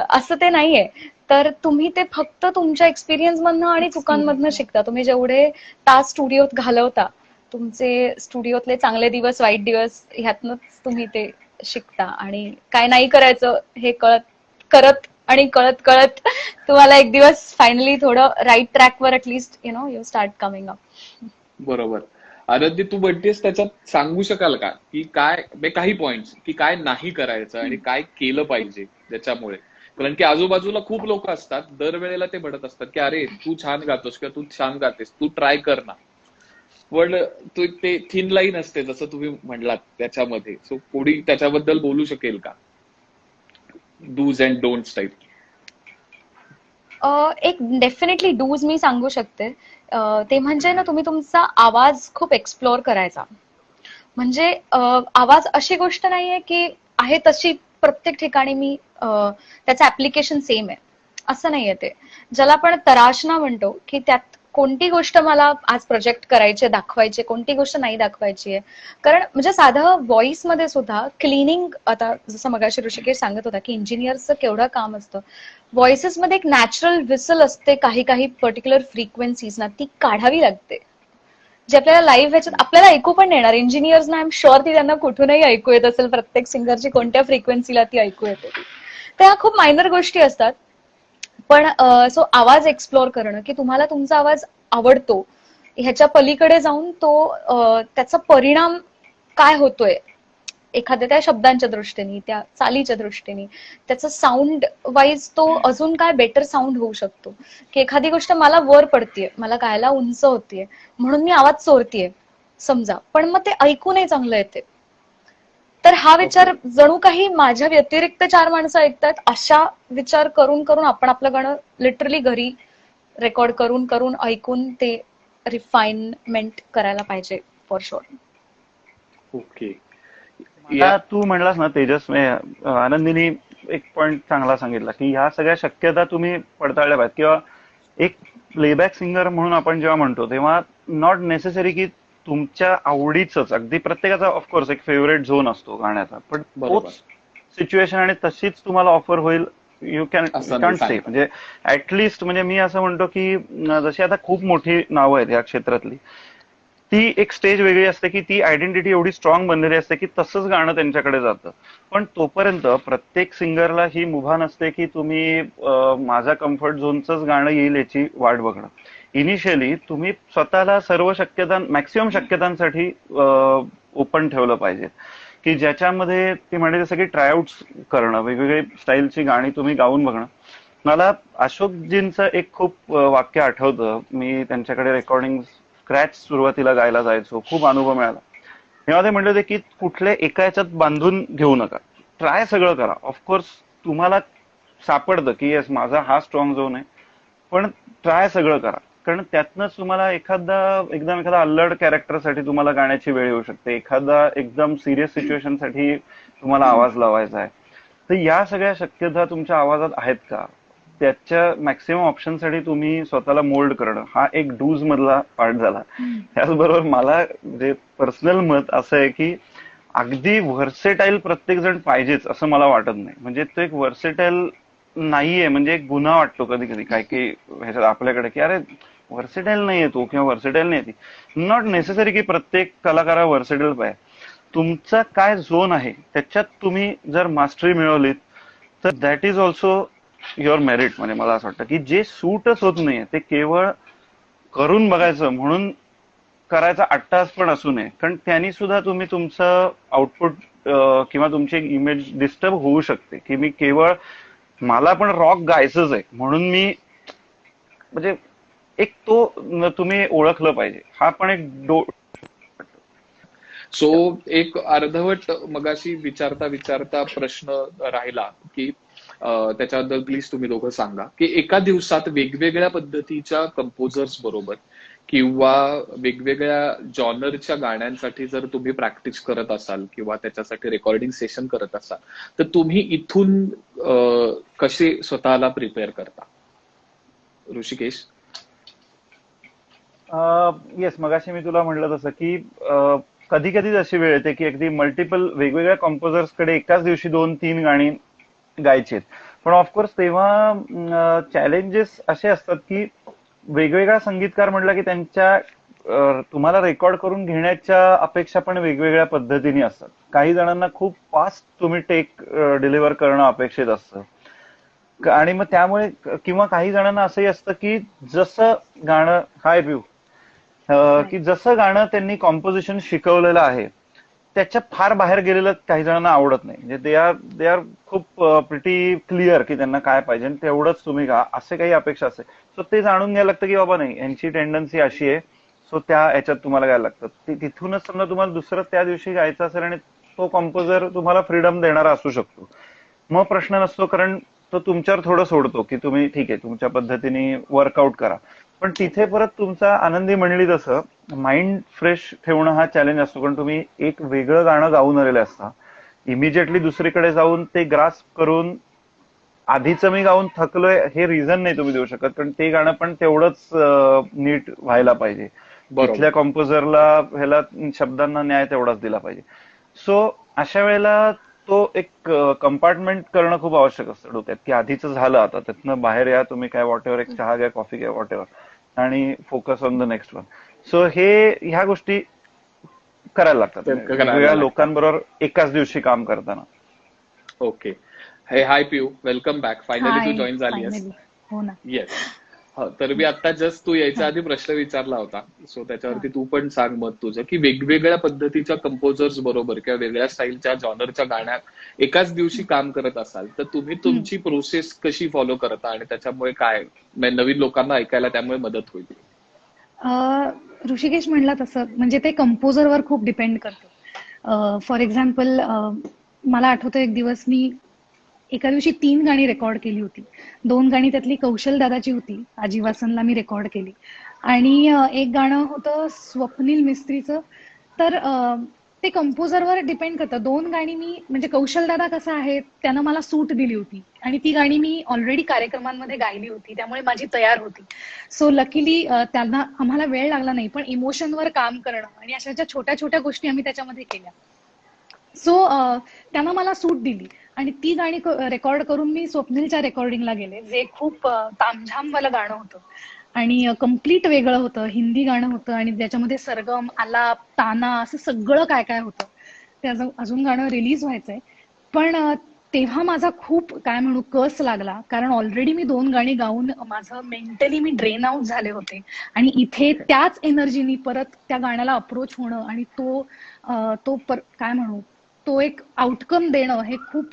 असं ते नाहीये. तर तुम्ही ते फक्त तुमच्या एक्सपिरियन्स मधनं आणि चुकांमधनं शिकता. तुम्ही जेवढे तास स्टुडिओत घालवता, तुमचे स्टुडिओतले चांगले दिवस, वाईट दिवस ह्यातनच तुम्ही ते शिकता. आणि काय नाही करायचं हे करत आणि कळत कळत तुम्हाला एक दिवस फायनली थोडं राईट ट्रॅकवर at least you start coming up. बरोबर. आराध्य, तू म्हणतेस त्याच्यात सांगू शकाल का की काय काही पॉइंट्स की काय नाही करायचं आणि काय केलं पाहिजे त्याच्यामुळे? कारण की आजूबाजूला खूप लोक असतात, दरवेळेला ते म्हणत असतात की अरे तू छान गातोस किंवा तू छान गातेस, तू ट्राय कर ना. पण तू ते थिन लाईन असते जसं तुम्ही म्हणलात त्याच्यामध्ये. सो कोणी त्याच्याबद्दल बोलू शकेल का? Do's and don'ts type. एक डेफिनेटली डूज मी सांगू शकते. ते म्हणजे ना, तुम्ही तुमचा आवाज खूप एक्सप्लोअर करायचा. म्हणजे आवाज अशी गोष्ट नाहीये की आहे तशी प्रत्येक ठिकाणी मी त्याचं ऍप्लिकेशन सेम आहे, असं नाहीये ते. ज्याला आपण तराशना म्हणतो, की त्यात कोणती गोष्ट मला आज प्रोजेक्ट करायची आहे, दाखवायची आहे, कोणती गोष्ट नाही दाखवायची आहे. कारण म्हणजे साधं व्हॉइस मध्ये सुद्धा क्लिनिंग, आता जसं मगाशी ऋषिकेश सांगत होता की इंजिनियरचं केवढं काम असतं. व्हॉइसेस मध्ये एक नॅचरल विसल असते, काही काही पर्टिक्युलर फ्रिक्वेन्सीजना ती काढावी लागते, जे आपल्याला लाईव्ह ह्याच्यात आपल्याला ऐकू पण येणार. इंजिनियर्सना आय एम शुअर ती त्यांना कुठूनही ऐकू येत असेल, प्रत्येक सिंगरची कोणत्या फ्रिक्वेन्सीला ती ऐकू येते. तर ह्या खूप मायनर गोष्टी असतात. पण सो आवाज एक्सप्लोअर करणं, की तुम्हाला तुमचा आवाज आवडतो ह्याच्या पलीकडे जाऊन तो त्याचा परिणाम काय होतोय एखाद्या त्या शब्दांच्या दृष्टीने, त्या चालीच्या दृष्टीने, त्याचं साऊंड वाईज तो अजून काय बेटर साऊंड होऊ शकतो. की एखादी गोष्ट मला वर पडतीये, मला गायला उंच होतीये म्हणून मी आवाज चोरतीये समजा, पण मग ते ऐकूनही चांगलं येते. तर हा विचार जणू काही माझ्या व्यतिरिक्त 4 माणसं ऐकतात अशा विचार करून करून आपण आपलं गाणं लिटरली घरी रेकॉर्ड करून करून ऐकून ते रिफाइनमेंट करायला पाहिजे फॉर शुअर. ओके. मला तू म्हणलास ना तेजस, आनंदीनी एक पॉइंट चांगला सांगितला की ह्या सगळ्या शक्यता तुम्ही पडताळल्या पाहिजेत. किंवा एक प्लेबॅक सिंगर म्हणून आपण जेव्हा म्हणतो तेव्हा नॉट नेसेसरी की तुमच्या आवडीचंच, अगदी प्रत्येकाचा ऑफकोर्स एक फेवरेट झोन असतो गाण्याचा, पण बरोबर. तोच सिच्युएशन आणि तशीच तुम्हाला ऑफर होईल यू कॅन असं कॅन नाही से. सांगता. म्हणजे ऍटलिस्ट म्हणजे मी असं म्हणतो की जशी आता खूप मोठी नावं आहेत या क्षेत्रातली, ती एक स्टेज वेगळी असते की ती आयडेंटिटी एवढी स्ट्रॉंग बनलेली असते की तसंच गाणं त्यांच्याकडे जातं. पण तोपर्यंत प्रत्येक सिंगरला ही मुभा नसते की तुम्ही माझ्या कम्फर्ट झोनचंच गाणं येईल याची वाट बघणं. इनिशियली तुम्ही स्वतःला सर्व शक्यता, मॅक्सिमम शक्यतांसाठी ओपन ठेवलं पाहिजे, की ज्याच्यामध्ये ती म्हणजे जसं की ट्रायआउट्स करणं, वेगवेगळी स्टाईलची गाणी तुम्ही गाऊन बघणं. मला अशोकजींचं एक खूप वाक्य आठवतं. मी त्यांच्याकडे रेकॉर्डिंग स्क्रॅच सुरुवातीला गायला जायचो, खूप अनुभव मिळाला. तेव्हा ते म्हणले होते की कुठल्या एका याच्यात बांधून घेऊ नका, ट्राय सगळं करा. ऑफकोर्स तुम्हाला सापडतं की येस माझा हा स्ट्रॉंग झोन आहे, पण ट्राय सगळं करा. कारण त्यातनंच तुम्हाला एखादा अल्लड कॅरेक्टरसाठी तुम्हाला गाण्याची वेळ येऊ शकते, एखादा एकदम सिरियस सिच्युएशनसाठी तुम्हाला आवाज लावायचा आहे. तर या सगळ्या शक्यता तुमच्या आवाजात आहेत का, त्याच्या मॅक्सिमम ऑप्शनसाठी तुम्ही स्वतःला मोल्ड करणं हा एक डूज मधला पार्ट झाला. त्याचबरोबर मला जे पर्सनल मत असं आहे की अगदी व्हर्सेटाईल प्रत्येक जण पाहिजेच असं मला वाटत नाही. म्हणजे तो एक व्हर्सेटाईल नाहीये म्हणजे एक गुन्हा वाटतो कधी कधी काय की ह्याच्यात आपल्याकडे, की अरे व्हर्सेटाईल नाहीये तो किंवा व्हर्सेटाईल नाही ती. नॉट नेसेसरी की प्रत्येक कलाकारा व्हर्सेटाईल पाहिजे. तुमचा काय झोन आहे त्याच्यात तुम्ही जर मास्टरी मिळवलीत तर that is also your merit. म्हणजे मला असं वाटतं की जे सूटच होत नाहीये ते केवळ करून बघायचं म्हणून करायचा अट्टास पण असू नये, कारण त्यांनी सुद्धा तुम्ही तुमचं आउटपुट किंवा तुमची इमेज डिस्टर्ब होऊ शकते. की मी केवळ मला पण रॉक गायचंच आहे म्हणून मी, म्हणजे एक तो तुम्ही ओळखलं पाहिजे. हा पण एक सो एक अर्धवट मगाशी विचारता विचारता प्रश्न राहिला की त्याच्याबद्दल प्लीज तुम्ही दोघं सांगा की एका दिवसात वेगवेगळ्या पद्धतीच्या कंपोजर्स बरोबर किंवा वेगवेगळ्या जॉनरच्या गाण्यांसाठी जर तुम्ही प्रॅक्टिस करत असाल किंवा त्याच्यासाठी रेकॉर्डिंग सेशन करत असाल तर तुम्ही इथून कसे स्वतःला प्रिपेअर करता? ऋषिकेश. येस, मगाशी मी तुला म्हटलं तसं की कधी कधी अशी वेळ येते की अगदी मल्टिपल वेगवेगळ्या कॉम्पोजर्स कडे एकाच दिवशी 2-3 गाणी गायची आहेत. पण ऑफकोर्स तेव्हा चॅलेंजेस असे असतात की वेगवेगळा संगीतकार म्हटलं की त्यांच्या तुम्हाला रेकॉर्ड करून घेण्याच्या अपेक्षा पण वेगवेगळ्या पद्धतीने असतात. काही जणांना खूप फास्ट तुम्ही टेक डिलिव्हर करणं अपेक्षित असतं आणि मग त्यामुळे किंवा काही जणांना असंही असतं की जसं गाणं हाय व्यू की जसं गाणं त्यांनी कॉम्पोजिशन शिकवलेलं आहे त्याच्या फार बाहेर गेलेलं काही जणांना आवडत नाही. म्हणजे दे आर खूप प्रिटी क्लिअर की त्यांना काय पाहिजे आणि तेवढंच तुम्ही गा असे काही अपेक्षा असते. सो ते जाणून घ्यायला लागतं की बाबा नाही यांची टेंडन्सी अशी आहे, सो त्या याच्यात तुम्हाला गायला लागतं. तिथूनच समजा तुम्हाला दुसरं त्या दिवशी गायचं असेल आणि तो कॉम्पोजर तुम्हाला फ्रीडम देणारा असू शकतो, मग प्रश्न नसतो, कारण तो तुमच्यावर थोडं सोडतो की तुम्ही ठीक आहे तुमच्या पद्धतीने वर्कआउट करा. पण तिथे परत तुमचा आनंदी म्हणली तसं माइंड फ्रेश ठेवणं हा चॅलेंज असतो, कारण तुम्ही एक वेगळं गाणं गाऊन आलेले असता. इमिजिएटली दुसरीकडे जाऊन ते ग्रास्प करून आधीचं मी गाऊन थकलोय हे रिझन नाही तुम्ही देऊ शकत, कारण ते गाणं पण तेवढंच नीट व्हायला पाहिजे. बरोबर. तिथल्या कॉम्पोजरला ह्याला शब्दांना न्याय तेवढाच दिला पाहिजे. सो अशा वेळेला तो एक कंपार्टमेंट करणं खूप आवश्यक असतं डोक्यात, की आधीचं झालं आता त्यातनं बाहेर या तुम्ही, काय वॉट एव्हर, एक चहा घ्या, कॉफी घ्या, वॉट एव्हर, आणि focus on the next one. So ह्या गोष्टी करायला लागतात करायला वेगवेगळ्या लागतात. लोकांबरोबर एकाच दिवशी काम करताना. ओके. हे हाय पियू, वेलकम बॅक. फायनली तू हाय, जॉईन झाली आहेस. फायनली. हो ना. येस. तर मी आता जस्ट तू यायच्या आधी प्रश्न विचारला होता, सो त्याच्यावरती तू पण सांग मत तुझं, की वेगवेगळ्या पद्धतीच्या कंपोजर्स बरोबर किंवा वेगळ्या स्टाईलच्या जॉनरच्या गाण्यात एकाच दिवशी काम करत असाल तर तुम्ही तुमची प्रोसेस कशी फॉलो करता आणि त्याच्यामुळे काय म्हणजे नवीन लोकांना ऐकायला त्यामुळे मदत होईल? ऋषिकेश म्हणला तसं म्हणजे ते कंपोजरवर खूप डिपेंड करतं. फॉर एक्झाम्पल मला आठवतं एक दिवस मी एका दिवशी 3 गाणी रेकॉर्ड केली होती. 2 गाणी त्यातली कौशल दादाची होती, आजी वासनला मी रेकॉर्ड केली, आणि एक गाणं होतं स्वप्नील मिस्त्रीचं. तर ते कंपोजरवर डिपेंड करतं. 2 गाणी मी म्हणजे कौशल दादा कसं आहे त्यानं मला सूट दिली होती आणि ती गाणी मी ऑलरेडी कार्यक्रमांमध्ये गायली होती, त्यामुळे माझी तयार होती. सो लकीली त्यांना आम्हाला वेळ लागला नाही, पण इमोशनवर काम करणं आणि अशा ज्या छोट्या छोट्या गोष्टी आम्ही त्याच्यामध्ये केल्या. सो त्यानं मला सूट दिली आणि ती गाणी रेकॉर्ड करून मी स्वप्नीलच्या रेकॉर्डिंगला गेले, जे खूप तामझामवालं गाणं होतं आणि कम्प्लीट वेगळं होतं. हिंदी गाणं होतं आणि त्याच्यामध्ये सरगम, आलाप, ताना असं सगळं काय काय होतं. ते अजून गाणं रिलीज व्हायचंय. पण तेव्हा माझा खूप काय म्हणू कस लागला, कारण ऑलरेडी मी 2 गाणी गाऊन माझं मेंटली मी ड्रेन आउट झाले होते आणि इथे त्याच एनर्जीनी परत त्या गाण्याला अप्रोच होणं आणि काय म्हणू तो एक आउटकम देणं हे खूप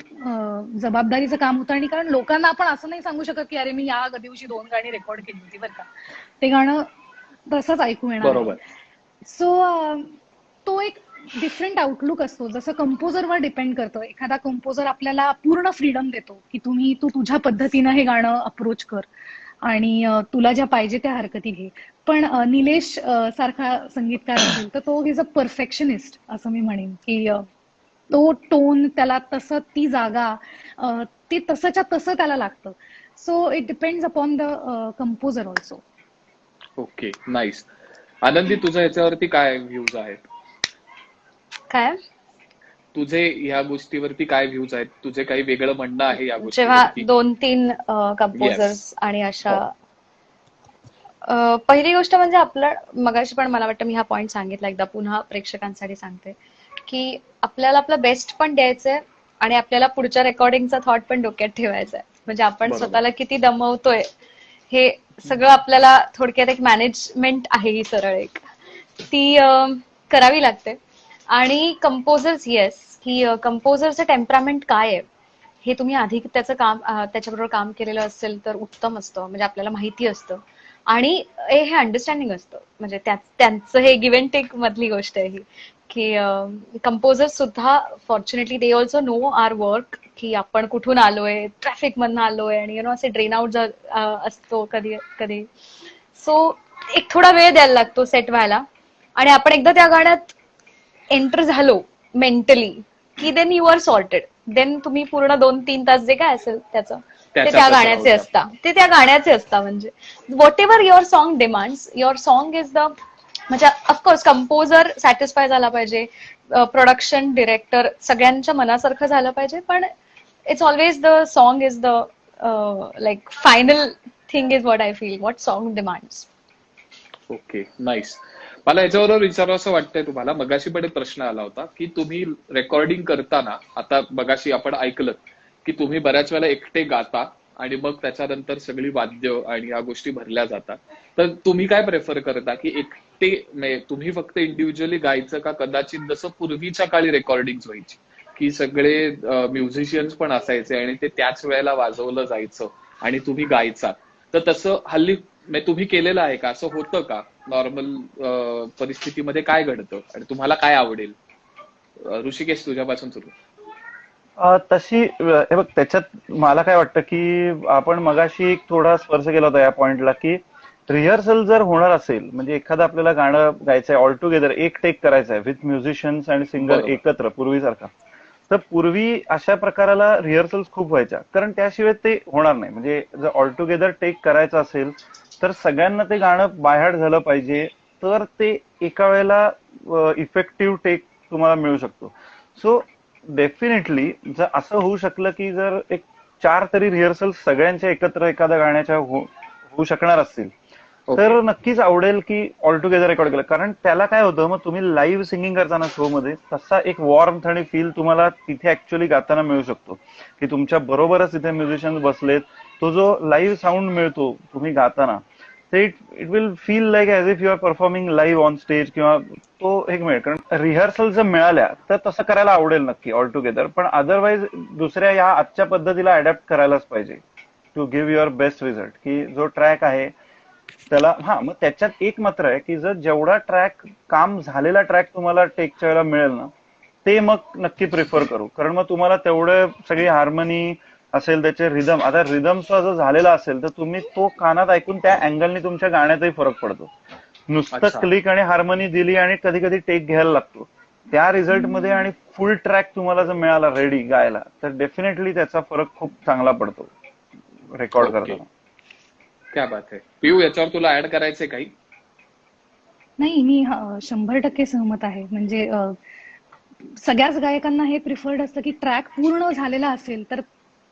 जबाबदारीचं काम होतं. आणि कारण लोकांना आपण असं नाही सांगू शकत की अरे मी या दिवशी 2 गाणी रेकॉर्ड केली होती बरं का, ते गाणं तसंच ऐकू येणार बरोबर. आहे. सो तो एक डिफरंट आउटलुक असतो. जसं कंपोजरवर डिपेंड करतं. एखादा कंपोजर आपल्याला पूर्ण फ्रीडम देतो की तू तुझ्या पद्धतीनं हे गाणं अप्रोच कर आणि तुला ज्या पाहिजे त्या हरकती घे. पण निलेश सारखा संगीतकार असेल तर तो इज अ परफेक्शनिस्ट असं मी म्हणेन, की तो टोन त्याला तसं, ती जागा ते तसंच्या तसं त्याला लागतं. So it depends upon the composer also. Okay, nice. आनंदी, तुझं याच्यावरती काय व्ह्यूज आहेत? काय तुझे ह्या गोष्टीवरती काय व्ह्यूज आहेत? तुझे काही वेगळं म्हणणं आहे या जेव्हा गोष्टीवरती? 2-3 कंपोजर्स Yes. आणि अशा हो. पहिली गोष्ट म्हणजे आपलं मगाशी पण मला वाटतं मी हा पॉइंट सांगितला, एकदा पुन्हा प्रेक्षकांसाठी सांगते, की आपल्याला आपलं बेस्ट पण द्यायचंय आणि आपल्याला पुढच्या रेकॉर्डिंगचा थॉट पण डोक्यात ठेवायचा आहे. म्हणजे आपण बरोबर. स्वतःला किती दमवतोय हे सगळं आपल्याला थोडक्यात एक मॅनेजमेंट आहे ही सरळ एक, ती करावी लागते. आणि कंपोजर्स येस, की कंपोजरचं टेम्परामेंट काय आहे हे तुम्ही आधी त्याचं काम त्याच्याबरोबर काम केलेलं असेल तर उत्तम असतं, म्हणजे आपल्याला माहिती असतं आणि हे अंडरस्टँडिंग असतं. म्हणजे त्यांचं हे गिव्ह अँड टेक मधली गोष्ट आहे ही, की कंपोजर सुद्धा fortunately they also know our work, की आपण कुठून आलोय, ट्रॅफिक मधनं आलोय आणि असे ड्रेन आउट असतो कधी कधी. सो एक थोडा वेळ द्यायला लागतो सेट व्हायला आणि आपण एकदा त्या गाण्यात एंटर झालो मेंटली की then you are sorted. Then तुम्ही पूर्ण 2-3 तास जे काय असेल त्याचं ते त्या त्याच्यातच गाण्याचे राहू असता, ते त्या गाण्याचे असता. म्हणजे what ever your song demands, your song is the, म्हणजे ऑफकोर्स कंपोजर सॅटिस्फाय झाला पाहिजे, प्रोडक्शन डिरेक्टर सगळ्यांच्या मनासारखं झालं पाहिजे, पण it's always the song is the like final thing is what I feel, what song demands. Okay, nice. मला याच्याबरोबर विचारावं असं वाटतंय तुम्हाला, मगाशी पण एक प्रश्न आला होता की तुम्ही रेकॉर्डिंग करताना, आता मगाशी आपण ऐकलं की तुम्ही बऱ्याच वेळेला एकटे गाता आणि मग त्याच्यानंतर सगळी वाद्य आणि या गोष्टी भरल्या जातात, तर तुम्ही काय प्रेफर करता की एकटे म्हणजे तुम्ही फक्त इंडिव्हिज्युअली गायचं, का कदाचित जसं पूर्वीच्या काळी रेकॉर्डिंग व्हायची की सगळे म्युझिशियन्स पण असायचे आणि ते त्याच वेळेला वाजवलं जायचं आणि तुम्ही गायचा, तर तसं हल्ली म्हणजे तुम्ही केलेलं आहे का? असं होतं का नॉर्मल परिस्थितीमध्ये? काय घडतं आणि तुम्हाला काय आवडेल? ऋषिकेश, तुझ्यापासून सुरू. तशी हे बघ, त्याच्यात मला काय वाटतं की आपण मगाशी एक थोडा स्पर्श केला होता या पॉइंटला, की रिहर्सल जर होणार असेल, म्हणजे एखादं आपल्याला गाणं गायचंय ऑल टुगेदर, एक टेक करायचं आहे विथ म्युझिशियन्स आणि सिंगर बरोबर. एकत्र पूर्वीसारखा, तर पूर्वी अशा प्रकाराला रिहर्सल्स खूप व्हायच्या, कारण त्याशिवाय ते होणार नाही. म्हणजे जर ऑल टुगेदर टेक करायचं असेल तर सगळ्यांना ते गाणं बायहार्ट झालं पाहिजे, तर ते एका वेळेला इफेक्टिव्ह टेक तुम्हाला मिळू शकतो. सो डेफिनेटली जर असं होऊ शकलं की जर एक 4 तरी रिहर्सल सगळ्यांच्या एकत्र एखाद्या गाण्याच्या होऊ शकणार असतील, तर ओके. नक्कीच आवडेल की ऑल टुगेदर रेकॉर्ड केलं. कारण त्याला काय होतं, मग तुम्ही लाईव्ह सिंगिंग करताना शो मध्ये तसा एक वॉर्म आणि फील तुम्हाला तिथे ऍक्च्युअली गाताना मिळू शकतो, की तुमच्या बरोबरच तिथे म्युझिशियन्स बसलेत. तो जो लाईव्ह साऊंड मिळतो तुम्ही गाताना, ते it will feel like as if you are performing live on stage, किंवा तो एक मिळेल. कारण रिहर्सल जर मिळाल्या तर तसं करायला आवडेल नक्की ऑल टुगेदर, पण अदरवाईज दुसऱ्या या आजच्या पद्धतीला अडॅप्ट करायलाच पाहिजे to give your best result. की जो ट्रॅक आहे त्याला, हा मग त्याच्यात एक मात्र आहे की जर जेवढा ट्रॅक काम झालेला ट्रॅक तुम्हाला टेकच्या वेळेला मिळेल ना, ते मग नक्की प्रिफर करू. कारण मग तुम्हाला तेवढं सगळी हार्मनी असेल, त्याचे रिदम, आता रिदमचा जर झालेला असेल तर तुम्ही तो कानात ऐकून त्या अँगलनी तुमच्या गाण्यातही फरक पडतो. नुसतं अच्छा. क्लिक आणि हार्मनी दिली आणि कधी कधी टेक घ्यायला लागतो त्या रिझल्ट मध्ये, आणि फुल ट्रॅक तुम्हाला जर मिळाला रेडी गायला, तर डेफिनेटली त्याचा फरक खूप चांगला पडतो रेकॉर्ड ओके, करताना. क्या बात आहे. पियू, याच्यावर तुला ऍड करायचंय काही? नाही, मी 100% सहमत आहे. म्हणजे सगळ्याच गायकांना हे प्रिफर्ड असतं की ट्रॅक पूर्ण झालेला असेल तर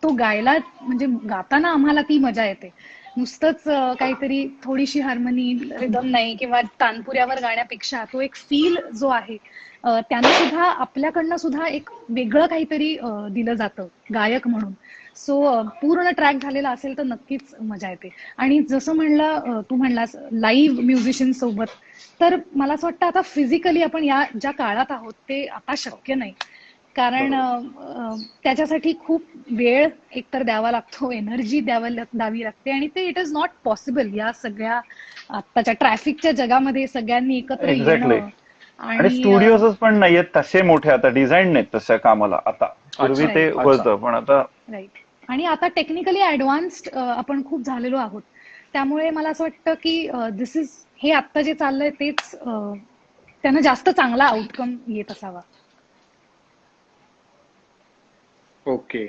तो गायला, म्हणजे गाताना आम्हाला ती मजा येते. नुसतंच काहीतरी थोडीशी हार्मनी, रिदम नाही किंवा तानपुऱ्यावर गाण्यापेक्षा तो एक फील जो आहे, त्यानं सुद्धा आपल्याकडनं सुद्धा एक वेगळं काहीतरी दिलं जातं गायक म्हणून. सो पूर्ण ट्रॅक झालेला असेल तर नक्कीच मजा येते. आणि जसं तू म्हणलास लाईव्ह म्युझिशियन सोबत, तर मला असं वाटतं आता फिजिकली आपण या ज्या काळात आहोत ते आता शक्य नाही. कारण त्याच्यासाठी खूप वेळ एकतर द्यावा लागतो, एनर्जी द्यावी लागते, आणि ते इट इज नॉट पॉसिबल या सगळ्या आत्ताच्या ट्रॅफिकच्या जगामध्ये सगळ्यांनी एकत्र एक्झॅक्टली. येणं. आणि आणि स्टुडिओज पण नाहीयेत तसे मोठे, आता डिझाईन नाहीत तशा कामाला. आता पूर्वी अच्छा. ते राईट, अच्छा. होतं, पण आता राईट. आणि आता टेक्निकली ऍडव्हान्स्ड आपण खूप झालेलो आहोत. त्यामुळे मला असं वाटतं की दिस इज, हे आत्ता जे चाललंय तेच त्यानं जास्त चांगला आउटकम येत असावा. ओके.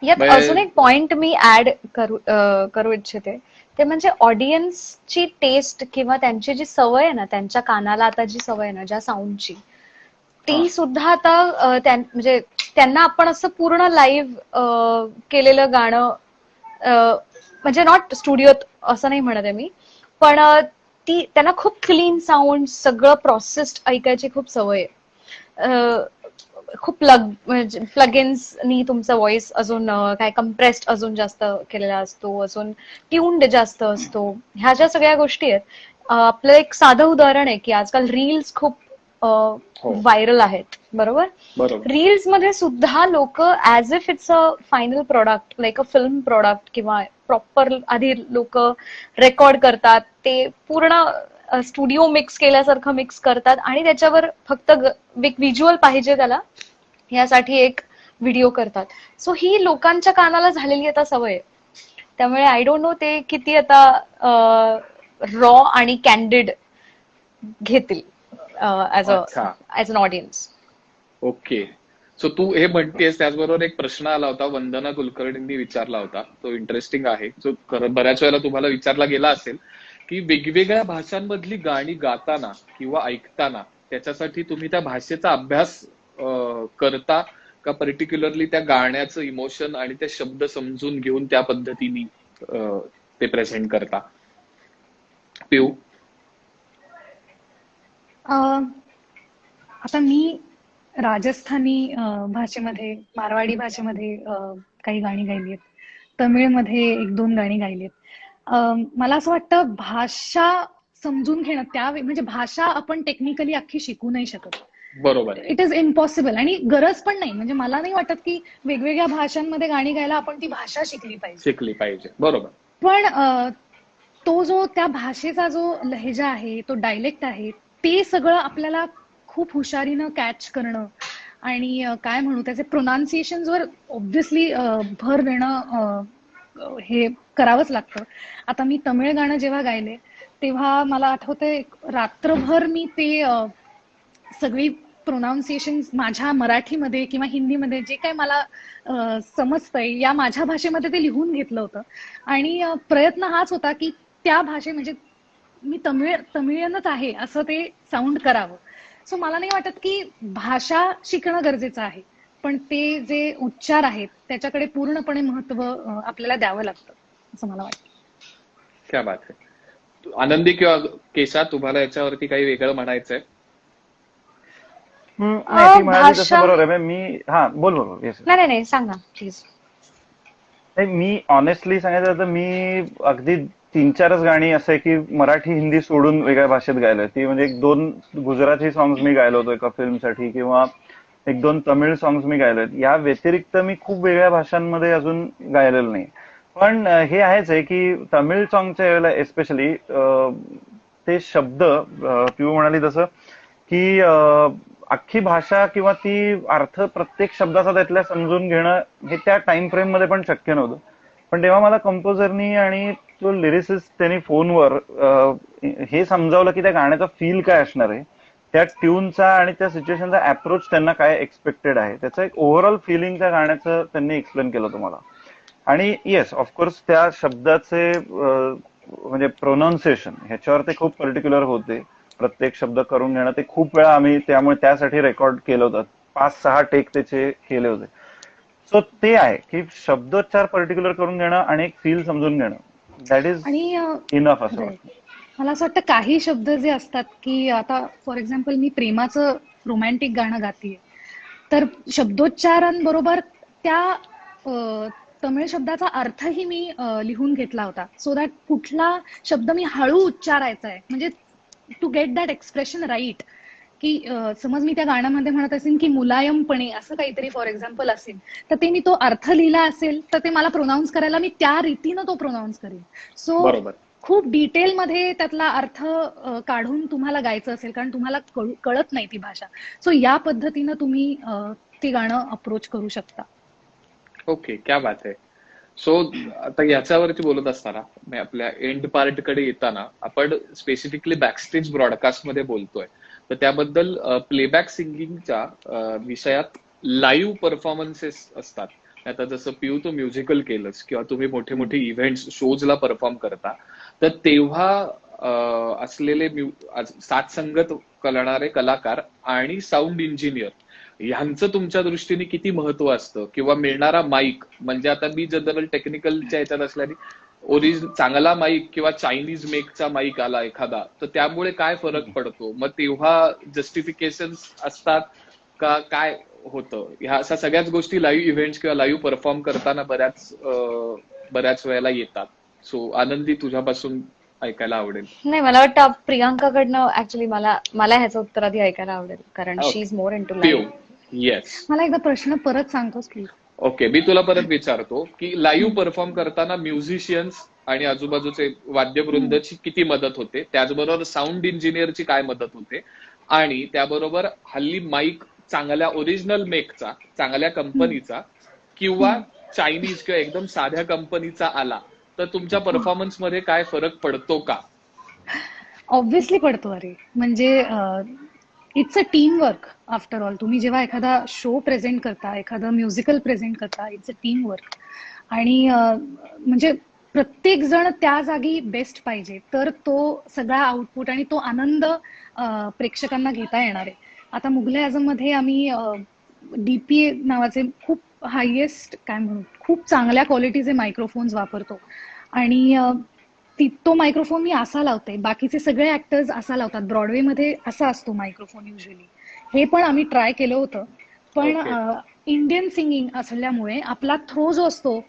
यात अजून म्हणजे एक पॉइंट मी ऍड करू इच्छिते, ते म्हणजे ऑडियन्सची टेस्ट किंवा त्यांची जी सवय आहे ना, त्यांच्या कानाला आता जी सवय आहे ना ज्या साऊंडची, हा. ती सुद्धा आता म्हणजे त्यांना आपण असं पूर्ण लाईव्ह केलेलं गाणं, म्हणजे नॉट स्टुडिओत असं नाही म्हणत आहे मी, पण ती त्यांना खूप क्लीन साऊंड, सगळं प्रोसेस्ड ऐकायची खूप सवय आहे. खूप प्लगइन्सनी तुमचा व्हॉइस अजून काय कम्प्रेस्ड अजून जास्त केलेला असतो, अजून ट्यून्ड जास्त असतो. ह्या ज्या सगळ्या गोष्टी आहेत, आपलं एक साधं उदाहरण आहे की आजकाल रील्स खूप हो, व्हायरल आहेत, बरोबर? बरोबर. रील्स मध्ये सुद्धा लोक as if it's a final product, like a film product, किंवा प्रॉपर आधी लोक रेकॉर्ड करतात, ते पूर्ण स्टुडिओ मिक्स केल्यासारखं मिक्स करतात आणि त्याच्यावर फक्त व्हिज्युअल पाहिजे त्याला, यासाठी एक व्हिडिओ करतात. सो ही लोकांच्या कानाला झालेली आता सवय आहे. त्यामुळे आय डोंट नो ते किती आता रॉ आणि कॅन्डिड घेतील ऍज अच्छा. अन ऑडियन्स. ओके. सो तू हे म्हणतेस, त्याचबरोबर एक प्रश्न आला होता, वंदना कुलकर्णींनी विचारला होता, तो इंटरेस्टिंग आहे, जो बऱ्याच वेळेला तुम्हाला विचारला गेला असेल, की वेगवेगळ्या भाषांमधली गाणी गाताना किंवा ऐकताना त्याच्यासाठी तुम्ही त्या भाषेचा अभ्यास करता का पर्टिक्युलरली त्या गाण्याचं इमोशन आणि ते शब्द समजून घेऊन त्या पद्धतीने ते प्रेझेंट करता? पिऊ? आता मी राजस्थानी भाषेमध्ये, मारवाडी भाषेमध्ये काही गाणी गायली आहेत. तमिळमध्ये 1-2 गाणी गायली आहेत. मला असं वाटतं भाषा समजून घेणं म्हणजे भाषा आपण टेक्निकली अख्खी शिकू नाही शकत. बरोबर. इट इज इम्पॉसिबल आणि गरज पण नाही. म्हणजे मला नाही वाटत की वेगवेगळ्या भाषांमध्ये गाणी गायला आपण ती भाषा शिकली पाहिजे. बरोबर. पण तो जो त्या भाषेचा जो लहेजा आहे, तो डायलेक्ट आहे, ते सगळं आपल्याला खूप हुशारीनं कॅच करणं आणि काय म्हणू त्याचे प्रोनाउन्सिएशनवर ऑब्व्हियसली भर देणं हे करावंच लागतं. आता मी तमिळ गाणं जेव्हा गायले तेव्हा मला आठवतंय रात्रभर मी ते सगळी प्रोनाउन्सिएशन माझ्या मराठीमध्ये किंवा हिंदीमध्ये जे काही मला समजतंय या माझ्या भाषेमध्ये ते लिहून घेतलं होतं. आणि प्रयत्न हाच होता की त्या म्हणजे मी तमिळियनच आहे असं ते साऊंड करावं. सो मला नाही वाटत की भाषा शिकणं गरजेचं आहे, पण ते जे उच्चार आहेत त्याच्याकडे पूर्णपणे महत्व आपल्याला द्यावं लागतं असं मला वाटतं. क्या बात आहे. आनंदी किंवा केशा, तुम्हाला याच्यावरती काही वेगळं म्हणायचंय? नाही, ती म्हणाली तसं बरोबर आहे. मी बोल. Yes. नाही सांगा प्लीज. नाही, मी ऑनेस्टली सांगायचं तर मी अगदी 3-4च गाणी असं आहे की मराठी हिंदी सोडून वेगळ्या भाषेत गायलोय. ती म्हणजे 1-2 गुजराती सॉंग्स मी गायलो होतो एका फिल्मसाठी किंवा 1-2 तमिळ सॉंग्स मी गायलोय. या व्यतिरिक्त मी खूप वेगळ्या भाषांमध्ये अजून गायलेलं नाही. पण हे आहेच आहे की तमिळ सॉंगच्या वेळेला एस्पेशली ते शब्द पिऊ म्हणाली तसं की अख्खी भाषा किंवा ती अर्थ प्रत्येक शब्दाचा त्यातल्या समजून घेणं हे त्या टाइम फ्रेम मध्ये पण शक्य नव्हतं. पण तेव्हा मला कंपोजरनी आणि तो लिरिसिस्ट त्यांनी फोनवर हे समजावलं की त्या गाण्याचा फील काय असणार आहे, त्या ट्यूनचा आणि त्या सिच्युएशनचा अप्रोच त्यांना काय एक्सपेक्टेड आहे, त्याचं एक ओव्हरऑल फिलिंग त्या गाण्याचं त्यांनी एक्सप्लेन केलं तुम्हाला. आणि येस, ऑफकोर्स त्या शब्दाचे म्हणजे प्रोनाउन्सिएशन ह्याच्यावर ते खूप पर्टिक्युलर होते. प्रत्येक शब्द करून घेणं ते खूप वेळा आम्ही त्यासाठी रेकॉर्ड केलं होतं. 5-6 टेक त्याचे केले होते. सो ते आहे की शब्दोच्चार पर्टिक्युलर करून घेणं आणि एक फील समजून घेणं, दॅट इज इनफ असं वाटतं. मला असं वाटतं काही शब्द जे असतात की आता फॉर एक्झाम्पल मी प्रेमाचं रोमॅन्टिक गाणं गातेय तर शब्दोच्चारांबरोबर त्या तमिळ शब्दाचा अर्थही मी लिहून घेतला होता सो दॅट कुठला शब्द मी हळू उच्चारायचा आहे म्हणजे to get that expression right. की समज मी त्या गाण्यामध्ये म्हणत असेल की मुलायमपणे असं काहीतरी फॉर एक्झाम्पल असेल तर ते मी तो अर्थ लिहिला असेल तर ते मला प्रोनाऊन्स करायला मी त्या रीतीनं तो प्रोनाऊन्स करेन. सो खूप डिटेलमध्ये त्यातला अर्थ काढून तुम्हाला गायचं असेल कारण तुम्हाला कळत नाही ती भाषा. सो या पद्धतीनं तुम्ही ते गाणं अप्रोच करू शकता. ओके, क्या बात आहे. सो आता याच्यावरती बोलत असताना आपल्या एंड पार्ट कडे येताना आपण स्पेसिफिकली बॅकस्टेज ब्रॉडकास्ट मध्ये बोलतोय, तर त्याबद्दल प्लेबॅक सिंगिंगच्या विषयात लाईव्ह परफॉर्मन्सेस असतात. आता जसं पिऊ तो म्युझिकल केलंच किंवा तुम्ही मोठे मोठे इव्हेंट्स शोजला परफॉर्म करता, तर तेव्हा असलेले साथ संगत करणारे कलाकार आणि साऊंड इंजिनियर ह्यांचं तुमच्या दृष्टीने किती महत्व असतं किंवा मिळणारा माईक, म्हणजे आता मी जनरल टेक्निकलच्या ह्याच्यात असल्याने चांगला माईक किंवा चायनीज मेकचा माईक आला एखादा तर त्यामुळे काय फरक पडतो, मग तेव्हा जस्टिफिकेशन असतात का, काय होतं, ह्या अशा सगळ्याच गोष्टी लाईव्ह इव्हेंट्स किंवा लाईव्ह परफॉर्म करताना बऱ्याच वेळेला येतात. सो आनंदी, तुझ्यापासून ऐकायला आवडेल. नाही, मला वाटतं प्रियांकाकडनं ऍक्च्युली मला ह्याचं उत्तर आधी ऐकायला आवडेल कारण she is more into live. Yes, मला एकदा प्रश्न परत सांगतोस प्लीज. ओके, मी तुला परत विचारतो की लाईव्ह परफॉर्म करताना म्युझिशियन्स आणि आजूबाजूचे वाद्यवृंदची किती मदत होते, त्याचबरोबर साऊंड इंजिनियरची काय मदत होते, आणि त्याबरोबर हल्ली माईक चांगल्या ओरिजिनल मेकचा, चांगल्या कंपनीचा किंवा चायनीज किंवा एकदम साध्या कंपनीचा आला तर तुमच्या परफॉर्मन्स मध्ये काय फरक पडतो का? ऑब्व्हियसली पडतो. अरे म्हणजे it's a team work after all. तुम्ही जेव्हा एखादा शो प्रेझेंट करता, एखादं म्युझिकल प्रेझेंट करता, इट्स अ टीम वर्क. आणि म्हणजे प्रत्येक जण त्या जागी बेस्ट पाहिजे तर तो सगळा आउटपुट आणि तो आनंद प्रेक्षकांना घेता येणार आहे. आता मुघल आझम मध्ये आम्ही डीपीए नावाचे खूप हायेस्ट काय म्हणू खूप चांगल्या क्वालिटीचे मायक्रोफोन्स वापरतो. आणि तो मायक्रोफोन मी असा लावते, बाकीचे सगळे ऍक्टर्स असा लावतात. ब्रॉडवेमध्ये असा असतो मायक्रोफोन युजली. हे पण आम्ही ट्राय केलं होतं, पण ओके. इंडियन सिंगिंग असल्यामुळे आपला थ्रो जो असतो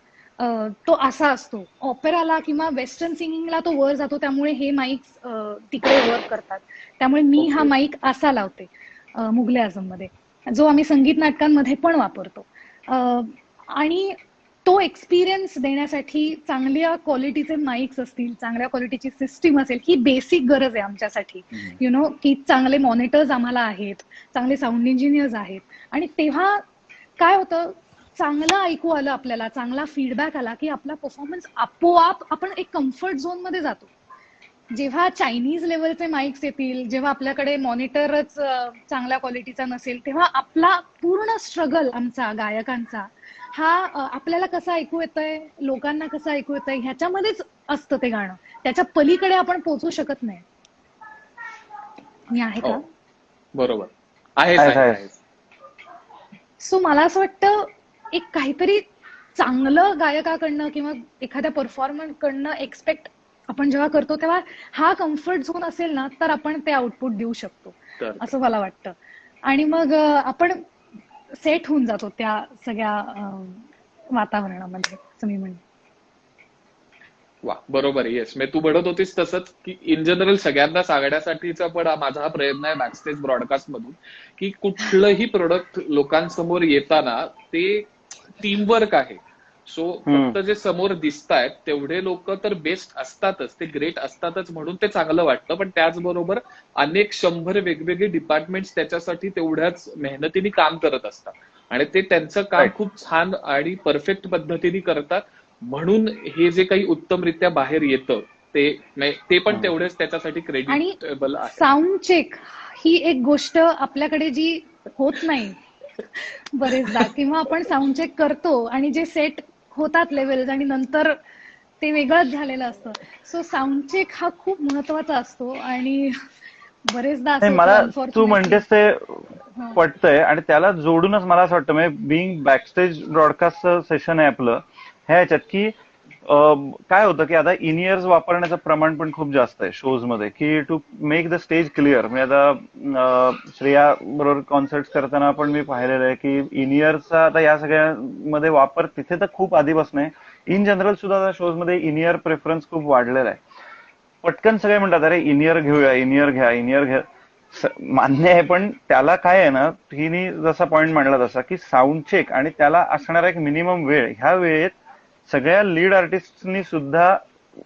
तो असा असतो. ऑपेराला किंवा वेस्टर्न सिंगिंगला तो वर जातो, त्यामुळे हे माईक्स तिकडे वर्क करतात. त्यामुळे मी हा ओके. माईक असा लावते मुघले आझम मध्ये, जो आम्ही संगीत नाटकांमध्ये पण वापरतो. आणि तो एक्सपिरियन्स देण्यासाठी चांगल्या क्वालिटीचे माईक्स असतील, चांगल्या क्वालिटीची सिस्टीम असेल, ही बेसिक गरज आहे आमच्यासाठी. की चांगले मॉनिटर्स आम्हाला आहेत, चांगले साऊंड इंजिनियर्स आहेत. आणि तेव्हा काय होतं, चांगलं ऐकू आलं आपल्याला, चांगला फीडबॅक आला की आपला परफॉर्मन्स आपोआप आपण एक कम्फर्ट झोन मध्ये जातो. जेव्हा चायनीज लेवलचे माईक्स येतील, जेव्हा आपल्याकडे मॉनिटरच चांगल्या क्वालिटीचा नसेल, तेव्हा आपला पूर्ण स्ट्रगल आमचा गायकांचा हा आपल्याला कसं ऐकू येतंय, लोकांना कसं ऐकू येतंय ह्याच्यामध्येच असतं ते गाणं. त्याच्या पलीकडे आपण पोहोचू शकत नाही. मी आहे हो, का? बरोबर. आहेस आहेस, आहेस आहेस. आहेस. सो मला असं वाटतं, एक काहीतरी चांगलं गायकाकडनं किंवा एखाद्या परफॉर्मर कडनं एक्सपेक्ट आपण जेव्हा करतो, तेव्हा हा कम्फर्ट झोन असेल ना, तर आपण ते आउटपुट देऊ शकतो, तर असं मला वाटतं. आणि मग आपण सेट होऊन जातो त्या सगळ्या वातावरणामध्ये, असं मी म्हणेन. वा, बरोबर आहे. येस, तू म्हणत होतीस तसंच की इन जनरल सगळ्यांना सांगण्यासाठीचा पण माझा हा प्रयत्न आहे बॅकस्टेज ब्रॉडकास्ट मधून, की कुठलंही प्रोडक्ट लोकांसमोर येताना ते टीमवर्क आहे. सो फक्त जे समोर दिसतायत तेवढे लोक तर बेस्ट असतातच, ते ग्रेट असतातच, म्हणून ते चांगलं वाटतं. पण त्याचबरोबर अनेक 100 वेगवेगळे डिपार्टमेंट्स त्याच्यासाठी तेवढ्याच मेहनतीने काम करत असतात आणि ते त्यांचं काम राईट. खूप छान आणि परफेक्ट पद्धतीने करतात. म्हणून हे जे काही उत्तमरित्या बाहेर येतं ते पण तेवढेच त्याच्यासाठी आणि क्रेडिटेबल आहे. साऊंड चेक ही एक गोष्ट आपल्याकडे जी होत नाही बरेचदा, किंवा आपण साऊंड चेक करतो आणि जे सेट होतात लेवल्स आणि नंतर ते वेगळंच झालेलं असतं. सो साऊंड चेक हा खूप महत्वाचा असतो आणि बरेचदा असं नाही, होतं मला तू अनफॉर्च्युनेटली. म्हणतेस ते पटतंय, आणि त्याला जोडूनच मला असं वाटतं, म्हणजे बिंग बॅकस्टेज ब्रॉडकास्ट सेशन आहे आपलं, ह्या ह्याच्यात की काय होतं की आता इन इयर्स वापरण्याचं प्रमाण पण खूप जास्त आहे शोज मध्ये, की to make the stage clear. म्हणजे आता श्रेया बरोबर कॉन्सर्ट करताना पण मी पाहिलेलं आहे की इन इयरचा आता या सगळ्यामध्ये वापर तिथे तर खूप आधीपासून आहे. इन जनरल सुद्धा आता शोज मध्ये इन इयर प्रेफरन्स खूप वाढलेला आहे. पटकन सगळे म्हणतात अरे इन इयर घेऊया, इन इयर घ्या, इन इयर घ्या. मान्य आहे, पण त्याला काय आहे ना, तिने जसा पॉइंट मांडला तसा की साऊंड चेक आणि त्याला असणारा एक मिनिमम वेळ, ह्या वेळेत सगळ्या लीड आर्टिस्टनी सुद्धा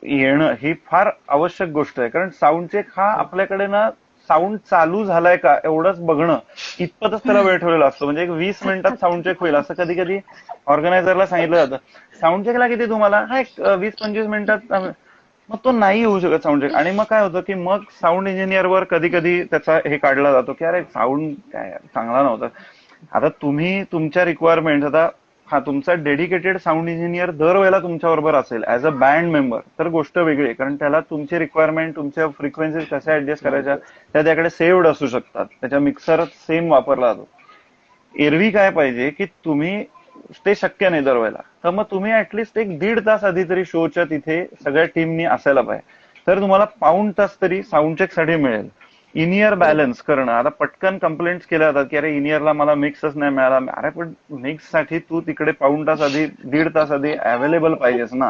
येणं ही फार आवश्यक गोष्ट आहे. कारण साऊंड चेक हा आपल्याकडे ना, साऊंड चालू झालाय का एवढंच बघणं इतपतच त्याला वेळ ठेवलेला असतो. म्हणजे एक 20 मिनिटात साऊंड चेक होईल असं कधी कधी ऑर्गनायझरला सांगितलं जातं. साऊंड चेकला किती तुम्हाला, हा एक 20-25 मिनिटात. मग तो नाही होऊ शकत साऊंड चेक. आणि मग काय होतं की मग साऊंड इंजिनियरवर कधी कधी त्याचा हे काढला जातो की अरे साऊंड काय चांगला नव्हता. आता तुम्ही तुमच्या रिक्वायरमेंट, आता हा तुमचा डेडिकेटेड साऊंड इंजिनियर दरवेळेला तुमच्याबरोबर असेल ऍज अ बँड मेंबर, तर गोष्ट वेगळी आहे. कारण त्याला तुमची रिक्वायरमेंट, तुमच्या फ्रिक्वेन्सीज कशा ऍडजस्ट करायच्या त्या त्याकडे सेव्ड असू शकतात, त्याच्या मिक्सर सेम वापरला जातो. एरवी काय पाहिजे की तुम्ही, ते शक्य नाही दरवेळेला, तर मग तुम्ही ऍटलिस्ट एक 1.5 तास आधी तरी शोच्या तिथे सगळ्या टीमनी असायला पाहिजे, तर तुम्हाला पाऊण तास तरी साऊंड चेक साठी मिळेल. इन इयर बॅलन्स करणं, आता पटकन कंप्लेंट्स केल्या जातात की अरे इन इयरला मला मिक्सच नाही मिळाला. अरे पण मिक्स साठी तू तिकडे पाऊण तास आधी, 1.5 तास आधी अवेलेबल पाहिजेस ना.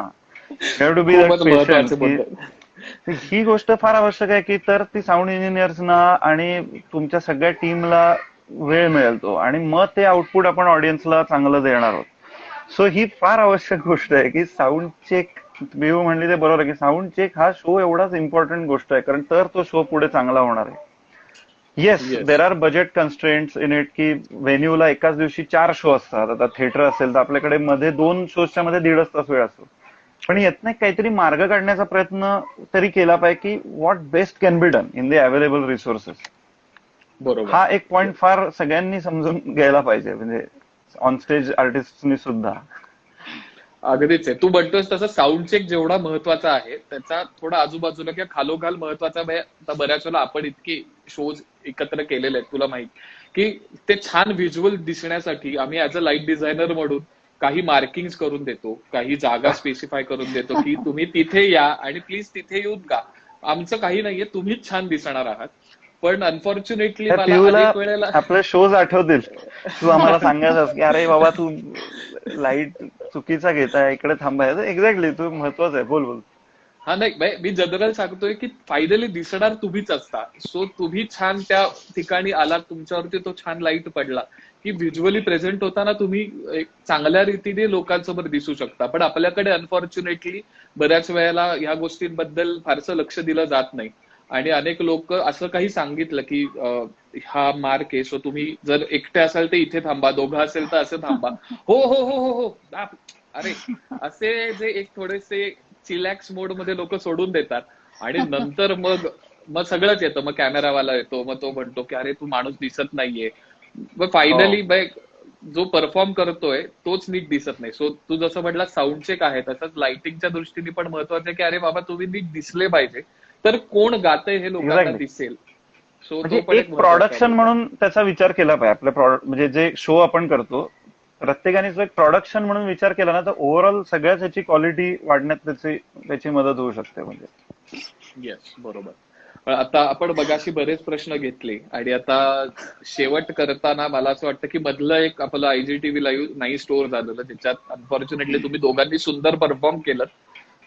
हॅव टू बी दॅट खूपच पेशंट. महत्वाचे की मुद्दे. ही गोष्ट फार आवश्यक आहे की तर ती साऊंड इंजिनियर्सना आणि तुमच्या सगळ्या टीमला वेळ मिळेल तो, आणि मग ते आउटपुट आपण ऑडियन्सला चांगलं देणार आहोत. सो ही फार आवश्यक गोष्ट आहे की साऊंड चेक. बिहू म्हणली ते बरोबर आहे की साऊंड चेक हा शो एवढाच इम्पॉर्टंट गोष्ट आहे, कारण तर तो शो पुढे चांगला होणार आहे. Yes, Yes. There are budget constraints in it, की व्हेन्यूला एकाच दिवशी 4 शो असतात. आता थिएटर असेल तर आपल्याकडे मध्ये 2 शोच्या मध्ये 1.5 तास वेळ असतो. पण यातनं काहीतरी मार्ग काढण्याचा प्रयत्न तरी केला पाहिजे की what best can be done in the available resources. बरोबर. हा एक पॉइंट फार सगळ्यांनी समजून घ्यायला पाहिजे, म्हणजे ऑनस्टेज आर्टिस्टनी सुद्धा. अगदीच आहे. तू म्हणतोस तसं साऊंड चेक जेवढा महत्वाचा आहे त्याचा थोडा आजूबाजूला किंवा खालोखाल महत्वाचा आता बऱ्याच वेळेला आपण इतके शोज एकत्र केलेले आहेत तुला माहित, की ते छान व्हिज्युअल दिसण्यासाठी आम्ही ऍज अ लाईट डिझायनर म्हणून काही मार्किंग्स करून देतो, काही जागा स्पेसिफाय करून देतो की तुम्ही तिथे या आणि प्लीज तिथे येऊन गा. आमचं काही नाहीये, तुम्हीच छान दिसणार आहात. पण अनफॉर्च्युनेटली त्या मला पिऊला अनेक वेळेला आपले शोज आठवतील. तू आम्हाला सांगायचंस की अरे बाबा तू लाईट चुकीचा घेताय, इकडे थांबायचं. एक्झॅक्टली, तू महत्वाचं आहे. बोल बोल. हा नाही मी जनरल सांगतोय की फायनली दिसणार तुम्हीच असता. सो तुम्ही छान त्या ठिकाणी आलात, तुमच्यावरती तो छान लाईट पडला की व्हिज्युअली प्रेझेंट होताना तुम्ही एक चांगल्या रीतीने लोकांसमोर दिसू शकता. पण आपल्याकडे अनफॉर्च्युनेटली बऱ्याच वेळेला ह्या गोष्टींबद्दल फारसं लक्ष दिलं जात नाही. आणि अनेक लोक असं काही सांगितलं की हा मार्क आहे, सो तुम्ही जर एकटे असाल तर इथे थांबा, दोघं असेल तर असं थांबा. हो हो हो हो हो अरे असे जे एक थोडेसे चिलॅक्स मोड मध्ये लोक सोडून देतात आणि नंतर मग मग सगळंच येतं. मग कॅमेरावाला येतो, मग तो म्हणतो की अरे तू माणूस दिसत नाहीये. मग फायनली जो परफॉर्म करतोय तोच नीट दिसत नाही. सो तू जसं म्हटलं साऊंड चेक आहे, तसंच लाइटिंगच्या दृष्टीने पण महत्वाचं आहे की अरे बाबा तुम्ही नीट दिसले पाहिजे, तर कोण गातंय हे लोकांना Exactly. दिसेल. सो तो म्हणजे पण एक महत्वाचा प्रोडक्शन मुद्दा. म्हणून त्याचा विचार केला पाहिजे. आपल्या प्रॉडक्ट म्हणजे जे शो आपण करतो, प्रत्येकाने जो एक प्रोडक्शन म्हणून विचार केला ना, तर ओव्हरऑल सगळ्याच ह्याची क्वालिटी वाढण्यात त्याची मदत होऊ शकते. म्हणजे येस, बरोबर. पण आता आपण मगाशी बरेच प्रश्न घेतले आणि आता शेवट करताना मला असं वाटतं की मधलं एक आपलं IGTV लाईव्ह नाही स्टोअर झालेलं, त्याच्यात अनफॉर्च्युनेटली तुम्ही दोघांनी सुंदर परफॉर्म केलं,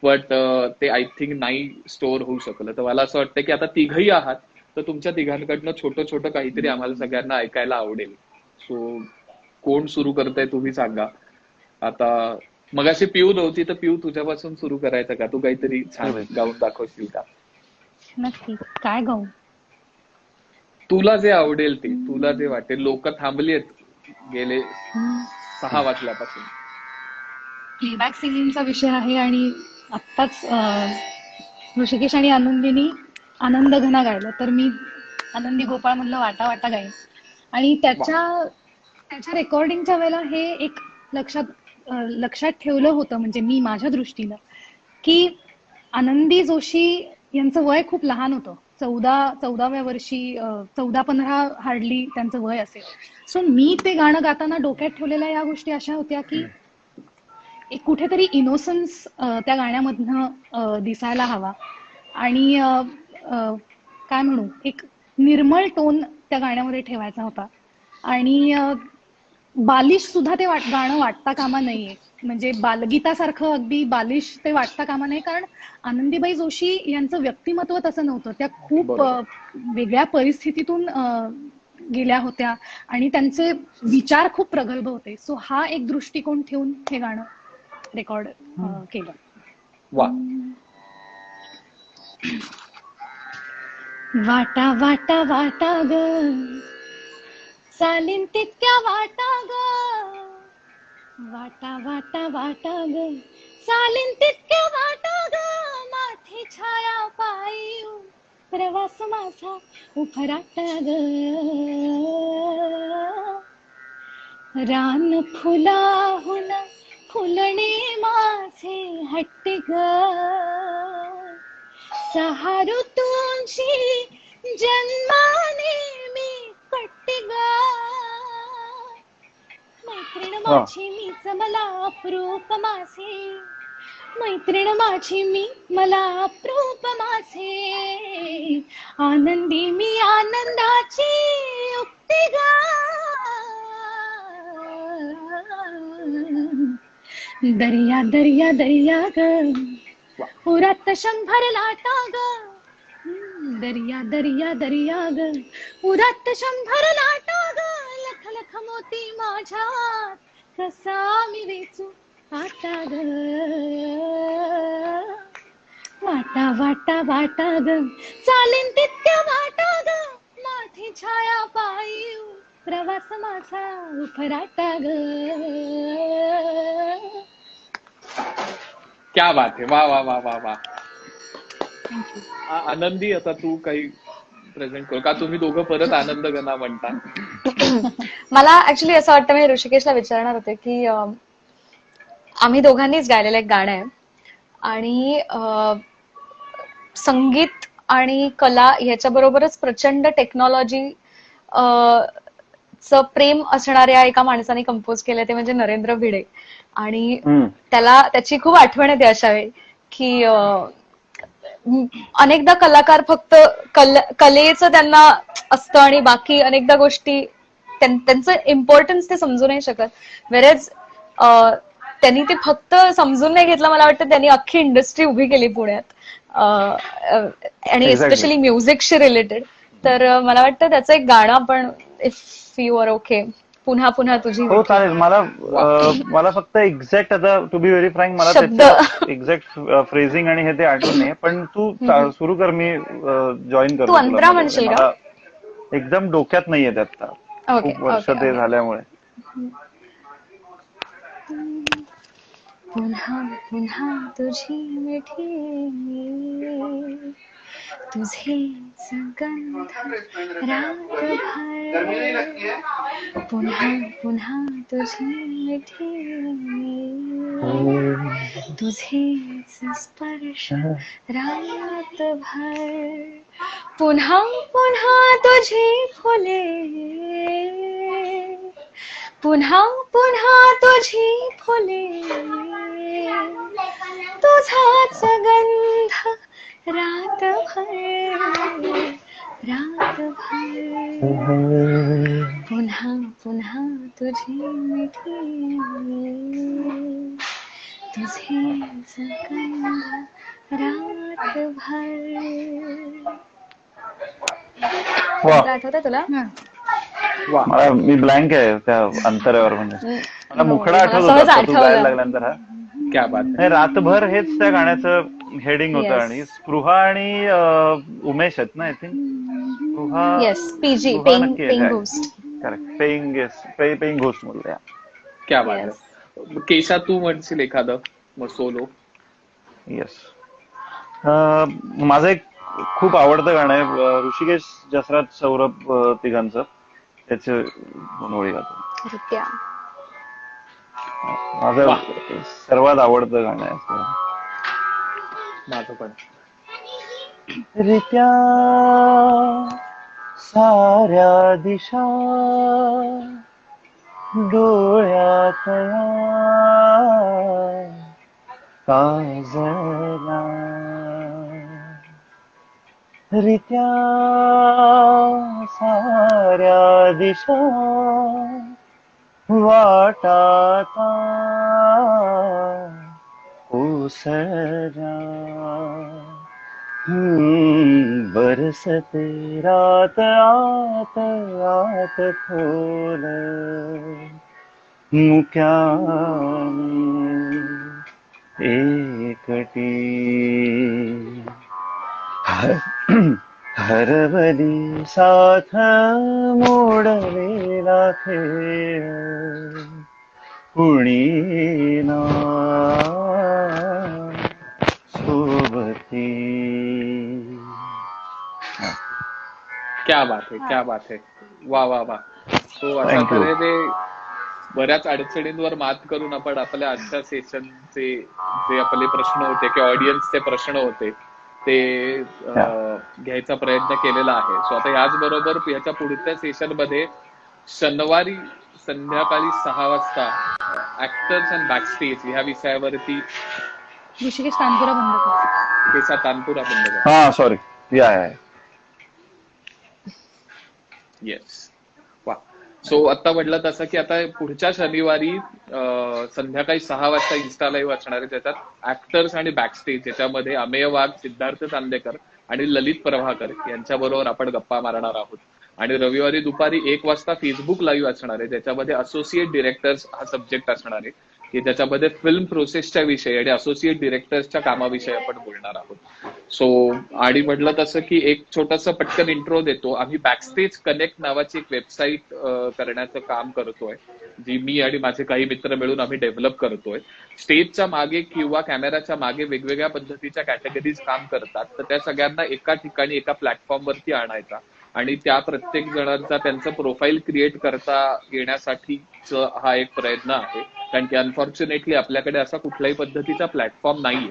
बट ते आय थिंक नाही स्टोअर होऊ शकलं. तर मला असं वाटतं की आता तिघही आहात, तर तुमच्या तिघांकडनं छोटं छोटं काहीतरी आम्हाला सगळ्यांना ऐकायला आवडेल. सो कोण सुरू करताय तुम्ही सांगा. आता मगाशी पिऊ नव्हती, तर पिऊ तुझ्यापासून सुरू करायचं का? तू काहीतरी छान गाऊन दाखवशील का? नक्की. काय गाऊ? तुला जे आवडेल ते, तुला जे वाटेल. लोक थांबली आहेत गेले 6 वाजल्यापासून. प्लेबॅक सिंगिंगचा विषय आहे आणि आत्ताच ऋषिकेश आणि आनंदीनी आनंद घना गायला, तर मी आनंदी गोपाळ म्हणलं वाटा वाटा गाईन. आणि त्याच्या रेकॉर्डिंगच्या वेळेला हे एक लक्षात ठेवलं होतं, म्हणजे मी माझ्या दृष्टीनं, की आनंदी जोशी यांचं वय खूप लहान होतं. 14व्या वर्षी 14-15 हार्डली त्यांचं वय असेल. सो मी ते गाणं गाताना डोक्यात ठेवलेल्या या गोष्टी अशा होत्या की एक कुठेतरी इनोसन्स त्या गाण्यामधनं दिसायला हवा आणि काय म्हणू, एक निर्मळ टोन त्या गाण्यामध्ये ठेवायचा होता. आणि बालिश सुद्धा ते गाणं वाटता कामा नये, म्हणजे बालगीतासारखं अगदी बालिश ते वाटता कामा नये. कारण आनंदीबाई जोशी यांचं व्यक्तिमत्व तसं नव्हतं. त्या खूप वेगळ्या परिस्थितीतून गेल्या होत्या आणि त्यांचे विचार खूप प्रगल्भ होते. सो हा एक दृष्टिकोन ठेवून हे गाणं रेकॉर्ड केलं. वा. वाटा वाटा वाटा ग, चालीन तितक्या वाटा ग, वाटा वाटा वाटा ग, चालीन तितक्या वाटा ग, माथी छाया पायी प्रवास माझा उफराटा ग, रान फुलाहून फुलणे माझे हट्ट ग, 6 ऋतूंची जन्माने मी कट्टी ग, मैत्रीण माझी मीच मला अप्रूप माझे, मैत्रीण माझी मी मला अप्रूप माझे, आनंदी मी आनंदाची युक्ती ग, दर्या दर्या दर्या ग, उरात 100 लाटा ग, दर्या दर्या दर्या ग, उरात 100 लाटा ग, लख लख मोती माझ्यात कसा मी वेचू आटा ग, वाटा वाटा वाटा ग, चालेन तितक्या वाटा ग, माथी छाया पायी प्रवास माझा उफराटा ग. क्या बात आहे. वा वा वा वा वा. आनंदी, आता तू काही प्रेझेंट कर का? तुम्ही दोघं परत आनंद गणा म्हणता? मला ऍक्च्युली असं वाटतं, मी ऋषिकेशला विचारणार होते की आम्ही दोघांनीच गायलेलं एक गाणं आहे आणि संगीत आणि कला ह्याच्याबरोबरच प्रचंड टेक्नॉलॉजी चं प्रेम असणाऱ्या एका माणसाने कंपोज केलंय, ते म्हणजे नरेंद्र भिडे. आणि त्याला त्याची खूप आठवण येते अशा वेळी की अनेकदा कलाकार फक्त कलेचं त्यांना असतं आणि बाकी अनेकदा गोष्टी त्यांचं इम्पॉर्टन्स ते समजू नाही शकत. वेरेज त्यांनी ते फक्त समजून नाही घेतलं, मला वाटतं त्यांनी अख्खी इंडस्ट्री उभी केली पुण्यात, आणि एस्पेशली म्युझिकशी रिलेटेड. तर मला वाटतं त्याचं एक गाणं आपण, इफ यू आर ओके, पुन्हा पुन्हा तुझी हो चालेल. मला फक्त एक्झॅक्ट, आता टू बी व्हेरी फ्रँक, मला शब्द त्याचं एक्झॅक्ट फ्रेझिंग आणि हे ते आठवण नाही, पण तू सुरू कर, मी जॉईन तू करतो तुला अंतरा मध्ये. म्हणशील का? मला एकदम डोक्यात नाहीये ते आता, ओके खूप वर्ष ओके ते ओके. झाल्यामुळे. पुन्हा पुन्हा तुझी मिठी, तुझेच गंध रातभर, पुन्हा पुन्हा तुझी मिठी, तुझेच स्पर्श रातभर, पुन्हा पुन्हा तुझी फुले, पुन्हा पुन्हा तुझी फुले, तुझाच गंध रातभर, रातभर, पुन्हा पुन्हा तुझी मिठी, तुझेच गंध रातभर. आठवतंय तुला? मी ब्लँक आहे त्या अंतरावर, म्हणजे मला मुखडा आठवत सहज होता तू गायला आठवलं. लागल्यानंतर. हा क्या बात आहे. नाही, रातभर हेच त्या गाण्याचं हेडिंग होतं. Yes. आणि स्पृहा आणि उमेश आहेत ना, I think. Spruha, yes, PG, Spruha paying नक्की पेइंग आहे. घोस्ट. करेक्ट, पेइंग घोस्ट मुलं. क्या बात आहे. केशा, तू म्हणशील एखादं मग सोलो? येस, माझं एक खूप आवडतं गाणं आहे, ऋषिकेश जसराज सौरभ तिघांचं. त्याचे 2 ओळी गातो. रित्या. माझं सर्वात आवडतं गाणं आहे. माझं पण. रित्या साऱ्या दिशा डोळ्यात काजला, रित्या साऱ्या दिशा वाटाता ओसरा, बरसते रात आत आत खोल, मुक्यानी एकटी हरवली साथ मोडलेला खेळ, कुणी ना सोबती. क्या बात आहे, क्या बात आहे. वा वा वा. सो अशा तऱ्हेने बऱ्याच अडचणींवर मात करून आपण आपल्या आजच्या सेशनचे जे आपले प्रश्न होते किंवा ऑडियन्सचे प्रश्न होते ते घ्यायचा प्रयत्न केलेला आहे. सो आता याच बरोबर ह्याच्या पुढच्या सेशन मध्ये शनिवारी संध्याकाळी 6 वाजता ऍक्टर्स अँड बॅकस्टेज ह्या विषयावरती ऋषिकेश तानपुरा बंद कर. केसा तानपुरा बंद कर. हा सॉरी, या येस. वा. सो आता म्हटलं तसं की आता पुढच्या शनिवारी संध्याकाळी 6 वाजता इन्स्टा लाईव्ह असणार आहे, ज्याच्यात ऍक्टर्स आणि बॅकस्टेज याच्यामध्ये अमेय वाघ, सिद्धार्थ चांदेकर आणि ललित प्रभाकर यांच्याबरोबर आपण गप्पा मारणार आहोत. आणि रविवारी दुपारी 1 वाजता फेसबुक लाईव्ह असणार आहे, ज्याच्यामध्ये असोसिएट डिरेक्टर्स हा सब्जेक्ट असणार आहे, की ज्याच्यामध्ये फिल्म प्रोसेसच्या विषयी आणि असोसिएट डिरेक्टर्सच्या कामाविषयी आपण बोलणार आहोत. सो आणि म्हटलं तसं की एक छोटंसं पटकन इंट्रो देतो. आम्ही बॅकस्टेज कनेक्ट नावाची एक वेबसाईट करण्याचं काम करतोय, जी मी आणि माझे काही मित्र मिळून आम्ही डेव्हलप करतोय. स्टेजच्या मागे किंवा कॅमेराच्या मागे वेगवेगळ्या पद्धतीच्या कॅटेगरीज काम करतात, तर त्या सगळ्यांना एका ठिकाणी एका प्लॅटफॉर्मवरती आणायचा आणि त्या प्रत्येक जणांचा त्यांचं प्रोफाईल क्रिएट करता येण्यासाठीच हा एक प्रयत्न आहे. कारण की अनफॉर्च्युनेटली आपल्याकडे असा कुठल्याही पद्धतीचा प्लॅटफॉर्म नाहीये.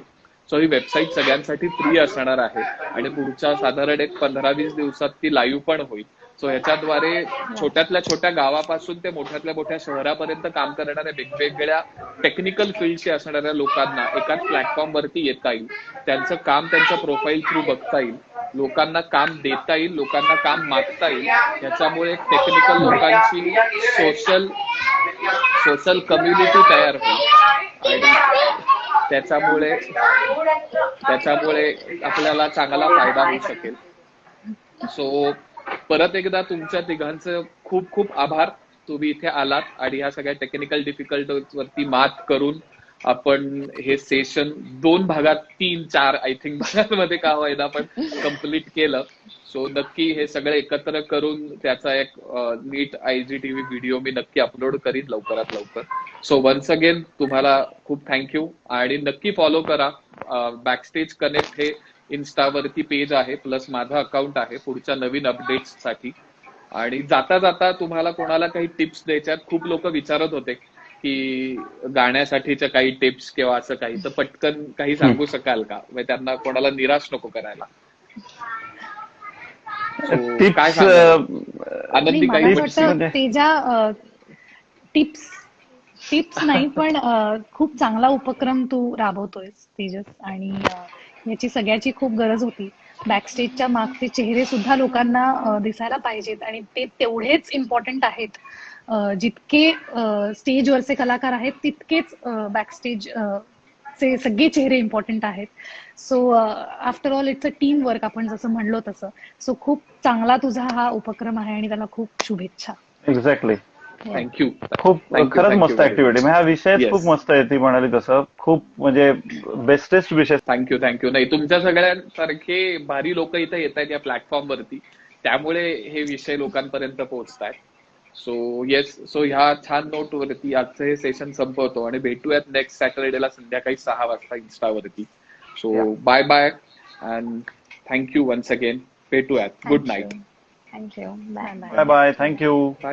सो ही वेबसाईट सगळ्यांसाठी फ्री असणार आहे आणि पुढच्या साधारण एक 15-20 दिवसात ती लाईव्ह पण होईल. सो ह्याच्याद्वारे छोट्यातल्या छोट्या गावापासून ते मोठ्यातल्या मोठ्या शहरापर्यंत काम करणाऱ्या वेगवेगळ्या टेक्निकल फील्डचे असणाऱ्या लोकांना एकाच प्लॅटफॉर्मवरती येता येईल. त्यांचं काम त्यांच्या प्रोफाईल थ्रू बघता येईल, लोकांना काम देता येईल, लोकांना काम मागता येईल. ह्याच्यामुळे टेक्निकल लोकांची सोशल कम्युनिटी तयार होईल आणि त्याच्यामुळे आपल्याला चांगला फायदा होऊ शकेल. सो परत एकदा तुमच्या तिघांचं खूप खूप आभार. तुम्ही इथे आलात आणि ह्या सगळ्या टेक्निकल डिफिकल्टीवरती मात करून आपण हे सेशन 2 भागात 3-4 आय थिंक भागांमध्ये का होईना पण कम्प्लीट केलं. सो नक्की हे सगळे एकत्र करून त्याचा एक नीट IGTV व्हिडिओ मी नक्की अपलोड करीन लवकरात लवकर. सो वन्स अगेन तुम्हाला खूप थँक्यू आणि नक्की फॉलो करा. बॅकस्टेज कनेक्ट हे इन्स्टावरती पेज आहे, प्लस माझं अकाउंट आहे पुढच्या नवीन अपडेट्स साठी. आणि जाता जाता तुम्हाला कोणाला काही टिप्स द्यायच्यात, खूप लोक विचारत होते की गाण्यासाठीच्या काही टिप्स किंवा असं काही, तर पटकन काही सांगू शकाल का? म्हणजे त्यांना कोणाला निराश नको करायला. So, काय सांगाल? आनंदी नाही, काही मला tips? वाटतं तेजा टिप्स नाही पण खूप चांगला उपक्रम तू राबवतोयस तेजस, आणि याची सगळ्याची खूप गरज होती. बॅकस्टेजच्या मागचे चेहरे सुद्धा लोकांना दिसायला पाहिजेत आणि ते तेवढेच इम्पॉर्टंट आहेत. जितके स्टेजवरचे कलाकार आहेत तितकेच बॅकस्टेज चे सगळे चेहरे इम्पॉर्टंट आहेत. So after all it's a team work, आपण जसं म्हणलो तसं. सो खूप चांगला तुझा हा उपक्रम आहे आणि त्याला खूप शुभेच्छा. एक्झॅक्टली. थँक्यू. खूप खरंच मस्त ऍक्टिव्हिटी. हा विषयच Yes. खूप मस्त आहे, ती म्हणाली तसं. खूप म्हणजे बेस्टेस्ट विषय. थँक्यू. नाही, तुमच्या सगळ्यांसारखे भारी लोक इथे येत आहेत या प्लॅटफॉर्मवरती, त्यामुळे हे विषय लोकांपर्यंत पोहोचतायत. सो येस, सो ह्या छान नोटवरती आजचं हे सेशन संपवतो आणि भेटूयात नेक्स्ट सॅटर्डेला संध्याकाळी 6 वाजता इन्स्टावरती. So bye bye and thank you once again. भेटूयात. Good night. Thank you. Bye. Bye bye. Thank you.